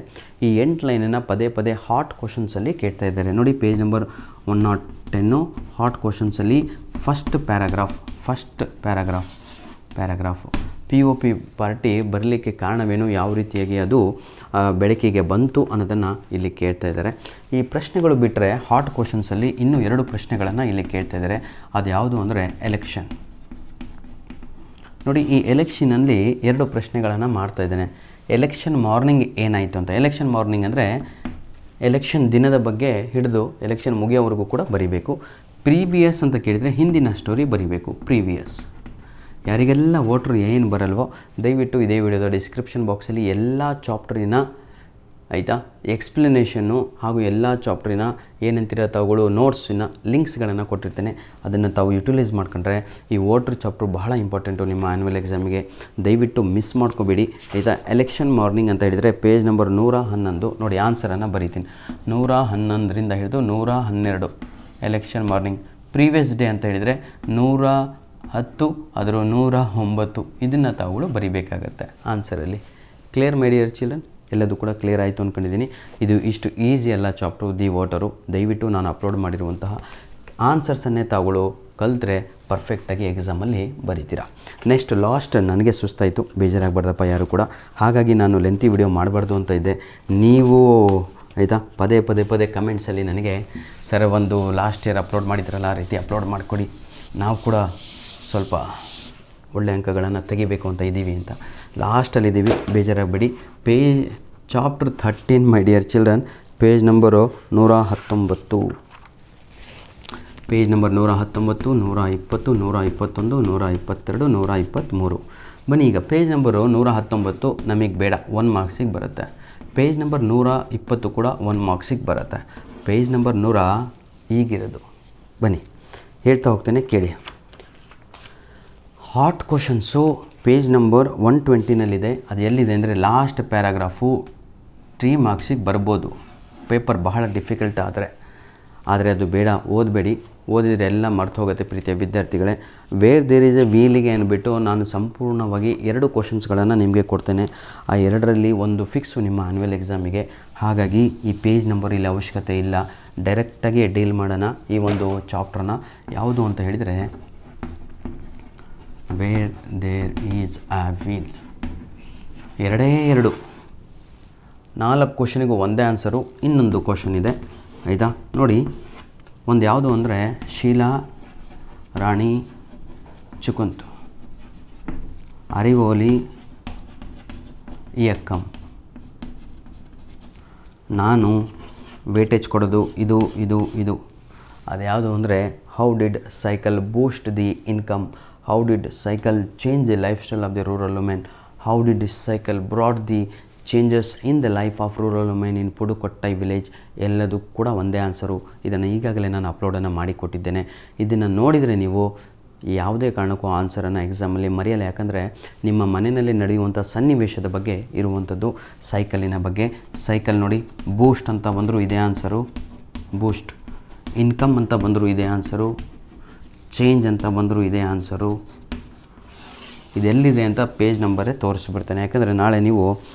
ಈ 8 ಲೈನನ್ನು ಪದೇ ಪದೇ ಹಾಟ್ ಕ್ವಶನ್ಸಲ್ಲಿ ಕೇಳ್ತಾ ಇದ್ದಾರೆ. ನೋಡಿ ಪೇಜ್ ನಂಬರ್ 110 ಹಾಟ್ ಕ್ವಶನ್ಸಲ್ಲಿ ಫಸ್ಟ್ ಪ್ಯಾರಾಗ್ರಾಫು POP ಪಾರ್ಟಿ ಬರಲಿಕ್ಕೆ ಕಾರಣವೇನು, ಯಾವ ರೀತಿಯಾಗಿ ಅದು ಬೆಳಕಿಗೆ ಬಂತು ಅನ್ನೋದನ್ನು ಇಲ್ಲಿ ಕೇಳ್ತಾ ಇದ್ದಾರೆ. ಈ ಪ್ರಶ್ನೆಗಳು ಬಿಟ್ಟರೆ ಹಾಟ್ ಕ್ವಶನ್ಸಲ್ಲಿ ಇನ್ನೂ 2 ಪ್ರಶ್ನೆಗಳನ್ನು ಇಲ್ಲಿ ಕೇಳ್ತಾ ಇದ್ದಾರೆ. ಅದು ಯಾವುದು ಅಂದರೆ ಎಲೆಕ್ಷನ್. ನೋಡಿ ಈ ಎಲೆಕ್ಷನಲ್ಲಿ 2 ಪ್ರಶ್ನೆಗಳನ್ನು ಮಾಡ್ತಾ ಇದ್ದೇನೆ. ಎಲೆಕ್ಷನ್ ಮಾರ್ನಿಂಗ್ ಏನಾಯಿತು ಅಂತ. ಎಲೆಕ್ಷನ್ ಮಾರ್ನಿಂಗ್ ಅಂದರೆ ಎಲೆಕ್ಷನ್ ದಿನದ ಬಗ್ಗೆ ಹಿಡಿದು ಎಲೆಕ್ಷನ್ ಮುಗಿಯೋವರೆಗೂ ಕೂಡ ಬರೀಬೇಕು. ಪ್ರೀವಿಯಸ್ ಅಂತ ಕೇಳಿದರೆ ಹಿಂದಿನ ಸ್ಟೋರಿ ಬರೀಬೇಕು. ಪ್ರೀವಿಯಸ್ ಯಾರಿಗೆಲ್ಲ ವೋಟ್ರು ಏನು ಬರಲ್ವೋ ದಯವಿಟ್ಟು ಇದೇ ವಿಡಿಯೋದ ಡಿಸ್ಕ್ರಿಪ್ಷನ್ ಬಾಕ್ಸಲ್ಲಿ ಎಲ್ಲ ಚಾಪ್ಟ್ರಿನ ಆಯಿತಾ ಎಕ್ಸ್ಪ್ಲನೇಷನ್ನು ಹಾಗೂ ಎಲ್ಲ ಚಾಪ್ಟ್ರಿನ ಏನಂತೀರ ತಾವುಗಳು ನೋಟ್ಸಿನ ಲಿಂಕ್ಸ್ಗಳನ್ನು ಕೊಟ್ಟಿರ್ತೇನೆ. ಅದನ್ನು ತಾವು ಯುಟಿಲೈಸ್ ಮಾಡ್ಕೊಂಡ್ರೆ ಈ ವೋಟ್ರ್ ಚಾಪ್ಟ್ರು ಬಹಳ ಇಂಪಾರ್ಟೆಂಟು ನಿಮ್ಮ ಆ್ಯನ್ಯುವಲ್ ಎಕ್ಸಾಮಿಗೆ. ದಯವಿಟ್ಟು ಮಿಸ್ ಮಾಡ್ಕೋಬೇಡಿ ಆಯಿತಾ. ಎಲೆಕ್ಷನ್ ಮಾರ್ನಿಂಗ್ ಅಂತ ಹೇಳಿದರೆ ಪೇಜ್ ನಂಬರ್ 111 ನೋಡಿ ಆನ್ಸರನ್ನು ಬರೀತೀನಿ. 111ರಿಂದ ಹಿಡಿದು 112 ಎಲೆಕ್ಷನ್ ಮಾರ್ನಿಂಗ್. ಪ್ರೀವಿಯಸ್ ಡೇ ಅಂತ ಹೇಳಿದರೆ 110 ಅದರ 109 ಇದನ್ನು ತಾವುಗಳು ಬರೀಬೇಕಾಗತ್ತೆ ಆನ್ಸರಲ್ಲಿ. ಕ್ಲಿಯರ್ ಮೈ ಡಿಯರ್ ಚಿಲ್ಡ್ರನ್, ಎಲ್ಲದೂ ಕೂಡ ಕ್ಲಿಯರ್ ಆಯಿತು ಅಂದ್ಕೊಂಡಿದ್ದೀನಿ. ಇದು ಇಷ್ಟು ಈಸಿ ಅಲ್ಲ ಚಾಪ್ಟ್ರು ದಿ ವಾಟರು. ದಯವಿಟ್ಟು ನಾನು ಅಪ್ಲೋಡ್ ಮಾಡಿರುವಂತಹ ಆನ್ಸರ್ಸನ್ನೇ ತಾವುಗಳು ಕಲಿತ್ರೆ ಪರ್ಫೆಕ್ಟಾಗಿ ಎಕ್ಸಾಮಲ್ಲಿ ಬರೀತೀರಾ. ನೆಕ್ಸ್ಟ್ ಲಾಸ್ಟ್ ನನಗೆ ಸುಸ್ತಾಯಿತು, ಬೇಜಾರಾಗಬಾರ್ದಪ್ಪ ಯಾರು ಕೂಡ, ಹಾಗಾಗಿ ನಾನು ಲೆಂತಿ ವಿಡಿಯೋ ಮಾಡಬಾರ್ದು ಅಂತ ಇದ್ದೆ. ನೀವು ಆಯಿತಾ ಪದೇ ಕಮೆಂಟ್ಸಲ್ಲಿ ನನಗೆ ಸರ್ ಒಂದು ಲಾಸ್ಟ್ ಇಯರ್ ಅಪ್ಲೋಡ್ ಮಾಡಿದ್ರಲ್ಲ ಆ ರೀತಿ ಅಪ್ಲೋಡ್ ಮಾಡಿಕೊಡಿ, ನಾವು ಕೂಡ ಸ್ವಲ್ಪ ಒಳ್ಳೆ ಅಂಕಗಳನ್ನು ತೆಗಿಬೇಕು ಅಂತ ಇದ್ದೀವಿ ಅಂತ. ಲಾಸ್ಟಲ್ಲಿದ್ದೀವಿ, ಬೇಜಾರಾಗಬೇಡಿ. Chapter 13 my dear children, page number 119. Page number 119, 120, 121, 122, 123. ಬನ್ನಿ ಈಗ ಪೇಜ್ ನಂಬರು 119 ನಮಗೆ ಬೇಡ, 1 ಮಾರ್ಕ್ಸಿಗೆ ಬರುತ್ತೆ. ಪೇಜ್ ನಂಬರ್ 120 ಕೂಡ 1 ಮಾರ್ಕ್ಸಿಗೆ ಬರುತ್ತೆ. ಪೇಜ್ ನಂಬರ್ 100 ಈಗಿರೋದು. ಬನ್ನಿ ಹೇಳ್ತಾ ಹೋಗ್ತೇನೆ ಕೇಳಿ. ಹಾಟ್ ಕ್ವಶನ್ಸು ಪೇಜ್ ನಂಬರ್ 120ನಲ್ಲಿದೆ. ಅದು ಎಲ್ಲಿದೆ ಅಂದರೆ ಲಾಸ್ಟ್ ಪ್ಯಾರಾಗ್ರಾಫು 3 ಮಾರ್ಕ್ಸಿಗೆ ಬರ್ಬೋದು. ಪೇಪರ್ ಬಹಳ ಡಿಫಿಕಲ್ಟ್ ಆದರೆ ಅದು ಬೇಡ, ಓದಬೇಡಿ. ಓದಿದರೆ ಎಲ್ಲ ಮರ್ತು ಹೋಗುತ್ತೆ ಪ್ರೀತಿಯ ವಿದ್ಯಾರ್ಥಿಗಳೇ. ವೇರ್ ದೇರ್ ಈಸ್ ಎ ವೀಲಿಗೆ ಅಂದ್ಬಿಟ್ಟು ನಾನು ಸಂಪೂರ್ಣವಾಗಿ 2 ಕ್ವಶನ್ಸ್ಗಳನ್ನು ನಿಮಗೆ ಕೊಡ್ತೇನೆ. ಆ 2ರಲ್ಲಿ ಒಂದು ಫಿಕ್ಸು ನಿಮ್ಮ ಆ್ಯನ್ಯುವಲ್ ಎಕ್ಸಾಮಿಗೆ. ಹಾಗಾಗಿ ಈ ಪೇಜ್ ನಂಬರ್ ಇಲ್ಲಿ ಅವಶ್ಯಕತೆ ಇಲ್ಲ, ಡೈರೆಕ್ಟಾಗಿ ಡೀಲ್ ಮಾಡೋಣ ಈ ಒಂದು ಚಾಪ್ಟ್ರನ್ನ. ಯಾವುದು ಅಂತ ಹೇಳಿದರೆ where there is a wheel. 2 4 ಕ್ವಶನಿಗೂ ಒಂದೇ ಆನ್ಸರು. ಇನ್ನೊಂದು ಕ್ವಶನ್ ಇದೆ ಆಯಿತಾ. ನೋಡಿ ಒಂದು ಯಾವುದು ಅಂದರೆ ಶೀಲಾ ರಾಣಿ ಚುಕುಂತ್ ಅರಿವೋಲಿ ಇಯಕ್ಕಂ. ನಾನು ವೇಟೇಜ್ ಕೊಡೋದು ಇದು ಅದು ಯಾವುದು ಅಂದರೆ how did cycle boost the income, how did cycle change the life style of the rural women, how did cycle brought the changes in the life of rural women in Pudukkottai village. ಎಲ್ಲದೂ ಕೂಡ ಒಂದೇ answer. ಇದನ್ನು ಈಗಾಗಲೇ ನಾನು ಅಪ್ಲೋಡನ್ನು ಮಾಡಿಕೊಟ್ಟಿದ್ದೇನೆ. ಇದನ್ನು ನೋಡಿದರೆ ನೀವು ಯಾವುದೇ ಕಾರಣಕ್ಕೂ ಆನ್ಸರನ್ನು ಎಕ್ಸಾಮಲ್ಲಿ ಮರೆಯಲ್ಲ. ಯಾಕಂದರೆ ನಿಮ್ಮ ಮನೆಯಲ್ಲಿ ನಡೆಯುವಂಥ ಸನ್ನಿವೇಶದ ಬಗ್ಗೆ ಇರುವಂಥದ್ದು ಸೈಕಲಿನ ಬಗ್ಗೆ. ಸೈಕಲ್ ನೋಡಿ, ಬೂಸ್ಟ್ ಅಂತ ಬಂದರೂ ಇದೇ ಆನ್ಸರು, ಬೂಸ್ಟ್. ಇನ್ಕಮ್ ಅಂತ ಬಂದರೂ ಇದೇ ಆನ್ಸರು, ಚೇಂಜ್ ಅಂತ ಬಂದರೂ ಇದೇ ಆನ್ಸರು. ಇದೆಲ್ಲಿದೆ ಅಂತ ಪೇಜ್ ನಂಬರೇ ತೋರಿಸ್ಬಿಡ್ತಾನೆ. ಯಾಕಂದರೆ ನಾಳೆ ನೀವು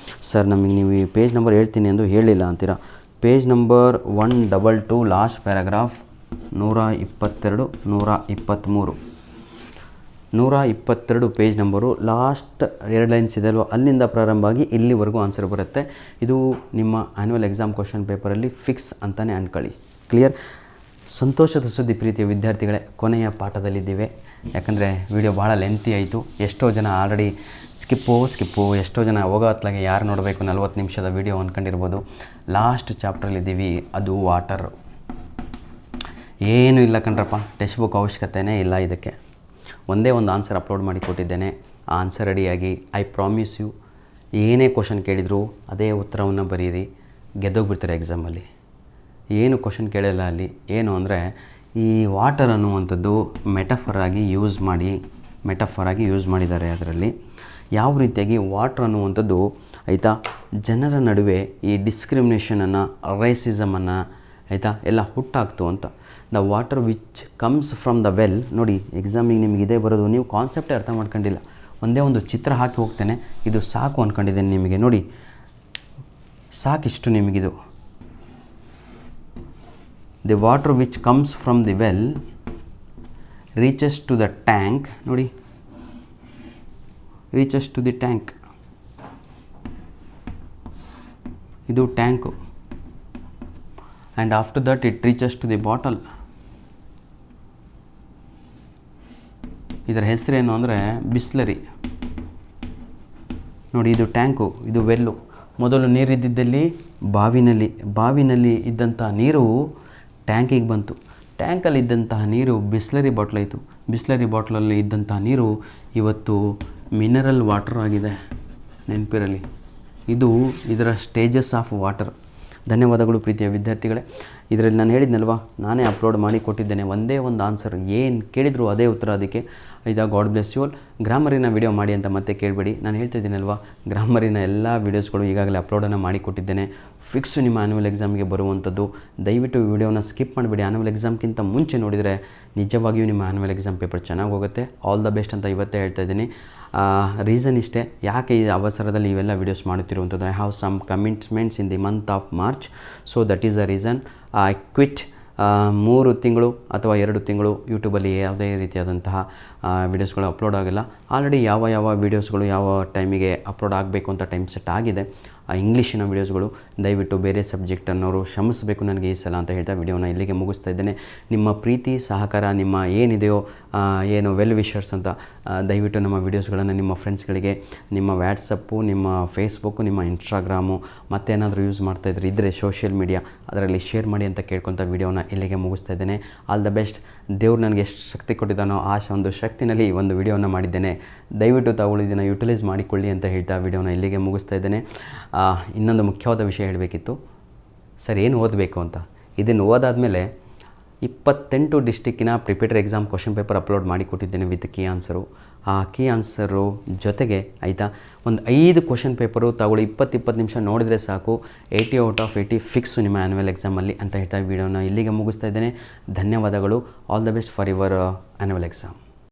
ಸರ್ ನಮಗೆ ನೀವು ಈ ಪೇಜ್ ನಂಬರ್ ಹೇಳ್ತೀನಿ ಎಂದು ಹೇಳಿಲ್ಲ ಅಂತೀರ. Page number 122 last paragraph 122 123 page number last 2 lines ಇದೆ ಅಲ್ವ, ಅಲ್ಲಿಂದ ಪ್ರಾರಂಭ ಆಗಿ ಇಲ್ಲಿವರೆಗೂ ಆನ್ಸರ್ ಬರುತ್ತೆ. ಇದು ನಿಮ್ಮ ಆ್ಯನ್ಯುವಲ್ ಎಕ್ಸಾಮ್ ಕ್ವಶನ್ ಪೇಪರಲ್ಲಿ ಫಿಕ್ಸ್ ಅಂತಲೇ ಅಂದ್ಕೊಳ್ಳಿ. ಕ್ಲಿಯರ್? ಸಂತೋಷದ ಸುದ್ದಿ ಪ್ರೀತಿಯ ವಿದ್ಯಾರ್ಥಿಗಳೇ, ಕೊನೆಯ ಪಾಠದಲ್ಲಿದ್ದೀವಿ. ಯಾಕಂದರೆ ವಿಡಿಯೋ ಭಾಳ ಲೆಂತಿ ಆಯಿತು. ಎಷ್ಟೋ ಜನ ಆಲ್ರೆಡಿ ಸ್ಕಿಪ್ಪು ಎಷ್ಟೋ ಜನ ಹೋಗೋತ್ಲಾಗೆ ಯಾರು ನೋಡಬೇಕು 40 ನಿಮಿಷದ ವಿಡಿಯೋ ಅಂದ್ಕೊಂಡಿರ್ಬೋದು. ಲಾಸ್ಟ್ ಚಾಪ್ಟ್ರಲ್ಲಿದ್ದೀವಿ, ಅದು ವಾಟರ್. ಏನೂ ಇಲ್ಲ ಕಣ್ರಪ್ಪ, ಟೆಕ್ಸ್ಟ್ ಬುಕ್ ಅವಶ್ಯಕತೆಯೇ ಇಲ್ಲ. ಇದಕ್ಕೆ ಒಂದೇ ಒಂದು ಆನ್ಸರ್ ಅಪ್ಲೋಡ್ ಮಾಡಿ ಕೊಟ್ಟಿದ್ದೇನೆ. ಆ ಆನ್ಸರ್ ರೆಡಿಯಾಗಿ ಐ ಪ್ರಾಮಿಸ್ ಯು ಏನೇ ಕ್ವಶನ್ ಕೇಳಿದರೂ ಅದೇ ಉತ್ತರವನ್ನು ಬರೀರಿ, ಗೆದ್ದೋಗ್ಬಿಡ್ತಾರೆ ಎಕ್ಸಾಮಲ್ಲಿ. ಏನು ಕ್ವಶನ್ ಕೇಳಿಲ್ಲ ಅಲ್ಲಿ. ಏನು ಅಂದರೆ ಈ ವಾಟರ್ ಅನ್ನುವಂಥದ್ದು ಮೆಟಫರ್ ಆಗಿ ಯೂಸ್ ಮಾಡಿದ್ದಾರೆ. ಅದರಲ್ಲಿ ಯಾವ ರೀತಿಯಾಗಿ ವಾಟರ್ ಅನ್ನುವಂಥದ್ದು ಆಯಿತಾ ಜನರ ನಡುವೆ ಈ ಡಿಸ್ಕ್ರಿಮಿನೇಷನನ್ನು, ರೇಸಿಸಮನ್ನು ಆಯಿತಾ ಎಲ್ಲ ಹುಟ್ಟಾಕ್ತು ಅಂತ. The water which comes from the well. ನೋಡಿ ಎಕ್ಸಾಮಿಗೆ ನಿಮಗೆ ಇದೇ ಬರೋದು, ನೀವು ಕಾನ್ಸೆಪ್ಟೇ ಅರ್ಥ ಮಾಡ್ಕೊಂಡಿಲ್ಲ. ಒಂದೇ ಒಂದು ಚಿತ್ರ ಹಾಕಿ ಹೋಗ್ತೇನೆ, ಇದು ಸಾಕು ಅಂದ್ಕೊಂಡಿದ್ದೇನೆ ನಿಮಗೆ. ನೋಡಿ ಸಾಕಿಷ್ಟು ನಿಮಗಿದು. The water which comes from the well reaches to the tank. ನೋಡಿ, ರೀಚಸ್ ಟು ದಿ ಟ್ಯಾಂಕ್, ಇದು tank. And after that it reaches to the bottle. ಇದರ ಹೆಸರೇನು ಅಂದರೆ ಬಿಸ್ಲರಿ. ನೋಡಿ, ಇದು ಟ್ಯಾಂಕು, ಇದು ವೆಲ್ಲು. ಮೊದಲು ನೀರಿದ್ದಿದ್ದಲ್ಲಿ ಬಾವಿನಲ್ಲಿ ಇದ್ದಂಥ ನೀರು ಟ್ಯಾಂಕಿಗೆ ಬಂತು. ಟ್ಯಾಂಕಲ್ಲಿ ಇದ್ದಂತಹ ನೀರು ಬಿಸ್ಲರಿ ಬಾಟ್ಲಾಯಿತು. ಬಿಸ್ಲರಿ ಬಾಟ್ಲಲ್ಲಿ ಇದ್ದಂತಹ ನೀರು ಇವತ್ತು ಮಿನರಲ್ ವಾಟರ್ ಆಗಿದೆ. ನೆನಪಿರಲಿ, ಇದು ಇದರ ಸ್ಟೇಜಸ್ ಆಫ್ ವಾಟರ್. ಧನ್ಯವಾದಗಳು ಪ್ರೀತಿಯ ವಿದ್ಯಾರ್ಥಿಗಳೇ. ಇದರಲ್ಲಿ ನಾನು ಹೇಳಿದ್ನಲ್ವ, ನಾನೇ ಅಪ್ಲೋಡ್ ಮಾಡಿ ಕೊಟ್ಟಿದ್ದೇನೆ. ಒಂದೇ ಒಂದು ಆನ್ಸರ್, ಏನು ಕೇಳಿದ್ರು ಅದೇ ಉತ್ತರ. ಅದಕ್ಕೆ ಇದಾ ಗಾಡ್ ಬ್ಲೆಸ್ ಯು ಆಲ್. ಗ್ರಾಮರಿನ ವಿಡಿಯೋ ಮಾಡಿ ಅಂತ ಮತ್ತೆ ಕೇಳಬೇಡಿ. ನಾನು ಹೇಳ್ತಾ ಇದ್ದೀನಲ್ವ, ಗ್ರಾಮರಿನ ಎಲ್ಲ ವೀಡಿಯೋಸ್ಗಳು ಈಗಾಗಲೇ ಅಪ್ಲೋಡನ್ನು ಮಾಡಿ ಕೊಟ್ಟಿದ್ದೇನೆ. ಫಿಕ್ಸು ನಿಮ್ಮ ಆ್ಯನ್ಯುವಲ್ ಎಕ್ಸಾಮ್ಗೆ ಬರುವಂಥದ್ದು. ದಯವಿಟ್ಟು ವಿಡಿಯೋನ ಸ್ಕಿಪ್ ಮಾಡಿಬಿಡಿ. ಆ್ಯನ್ಯುವಲ್ ಎಕ್ಸಾಮ್ಗಿಂತ ಮುಂಚೆ ನೋಡಿದರೆ ನಿಜವಾಗಿಯೂ ನಿಮ್ಮ ಆ್ಯನ್ಯುವಲ್ ಎಕ್ಸಾಮ್ ಪೇಪರ್ ಚೆನ್ನಾಗಿ ಹೋಗುತ್ತೆ. ಆಲ್ ದ ಬೆಸ್ಟ್ ಅಂತ ಇವತ್ತೇ ಹೇಳ್ತಾ ಇದ್ದೀನಿ. ರೀಸನ್ ಇಷ್ಟೇ, ಯಾಕೆ ಈ ಅವಸರದಲ್ಲಿ ಇವೆಲ್ಲ ವೀಡಿಯೋಸ್ ಮಾಡುತ್ತಿರುವಂಥದ್ದು. I have some commitments in the month of March, so that is the reason. I quit 3 ತಿಂಗಳು ಅಥವಾ 2 ತಿಂಗಳು ಯೂಟ್ಯೂಬಲ್ಲಿ ಯಾವುದೇ ರೀತಿಯಾದಂತಹ ವೀಡಿಯೋಸ್ಗಳು ಅಪ್ಲೋಡ್ ಆಗಿಲ್ಲ. ಆಲ್ರೆಡಿ ಯಾವ ವೀಡಿಯೋಸ್ಗಳು ಯಾವ ಟೈಮಿಗೆ ಅಪ್ಲೋಡ್ ಆಗಬೇಕು ಅಂತ ಟೈಮ್ ಸೆಟ್ ಆಗಿದೆ. ಇಂಗ್ಲೀಷಿನ ವೀಡಿಯೋಸ್ಗಳು. ದಯವಿಟ್ಟು ಬೇರೆ ಸಬ್ಜೆಕ್ಟ್ ಅನ್ನೋರು ಶ್ರಮಿಸಬೇಕು ನನಗೆ ಈ ಸಲ ಅಂತ ಹೇಳ್ತಾ ವಿಡಿಯೋನ ಇಲ್ಲಿಗೆ ಮುಗಿಸ್ತಾ ಇದ್ದೇನೆ. ನಿಮ್ಮ ಪ್ರೀತಿ ಸಹಕಾರ, ನಿಮ್ಮ ಏನಿದೆಯೋ ಏನು ವೆಲ್ ವಿಷರ್ಸ್ ಅಂತ ದಯವಿಟ್ಟು ನಮ್ಮ ವೀಡಿಯೋಸ್ಗಳನ್ನು ನಿಮ್ಮ ಫ್ರೆಂಡ್ಸ್ಗಳಿಗೆ, ನಿಮ್ಮ ವ್ಯಾಟ್ಸಪ್ಪು, ನಿಮ್ಮ ಫೇಸ್ಬುಕ್ಕು, ನಿಮ್ಮ ಇನ್ಸ್ಟಾಗ್ರಾಮು ಮತ್ತೇನಾದರೂ ಯೂಸ್ ಮಾಡ್ತಾಯಿದ್ರೆ ಇದ್ದರೆ ಸೋಷಿಯಲ್ ಮೀಡಿಯಾ ಅದರಲ್ಲಿ ಶೇರ್ ಮಾಡಿ ಅಂತ ಕೇಳ್ಕೊತ ವಿಡಿಯೋನ ಇಲ್ಲಿಗೆ ಮುಗಿಸ್ತಾ ಇದ್ದೇನೆ. All the best. ದೇವ್ರು ನನಗೆ ಎಷ್ಟು ಶಕ್ತಿ ಕೊಟ್ಟಿದ್ದಾನೋ ಆ ಒಂದು ಶಕ್ತಿನಲ್ಲಿ ಒಂದು ವಿಡಿಯೋನ ಮಾಡಿದ್ದೇನೆ. ದಯವಿಟ್ಟು ತಾವು ಇದನ್ನು ಯುಟಿಲೈಸ್ ಮಾಡಿಕೊಳ್ಳಿ ಅಂತ ಹೇಳ್ತಾ ವಿಡಿಯೋನ ಇಲ್ಲಿಗೆ ಮುಗಿಸ್ತಾ ಇದ್ದೇನೆ. ಇನ್ನೊಂದು ಮುಖ್ಯವಾದ ವಿಷಯ ಹೇಳಬೇಕಿತ್ತು ಸರ್, ಏನು ಓದಬೇಕು ಅಂತ. ಇದನ್ನು ಓದಾದಮೇಲೆ 28 ಡಿಸ್ಟಿಕ್ಕಿನ preparatory exam question paper upload ಮಾಡಿ ಕೊಟ್ಟಿದ್ದೇನೆ ವಿತ್ ಕೀ ಆನ್ಸರು. ಆ ಕೀ ಆನ್ಸರು ಜೊತೆಗೆ ಆಯಿತಾ ಒಂದು 5 ಕ್ವಶನ್ ಪೇಪರು ತಗೊಳ್ಳಿ. 20 ನಿಮಿಷ ನೋಡಿದರೆ ಸಾಕು. 80 ಔಟ್ ಆಫ್ 80 ಫಿಕ್ಸು ನಿಮ್ಮ ಆ್ಯನ್ಯುವಲ್ ಎಕ್ಸಾಮಲ್ಲಿ ಅಂತ ಹೇಳ್ತಾ ವಿಡಿಯೋನ ಇಲ್ಲಿಗೆ ಮುಗಿಸ್ತಾ ಇದ್ದೇನೆ. ಧನ್ಯವಾದಗಳು. All the best for your annual exam.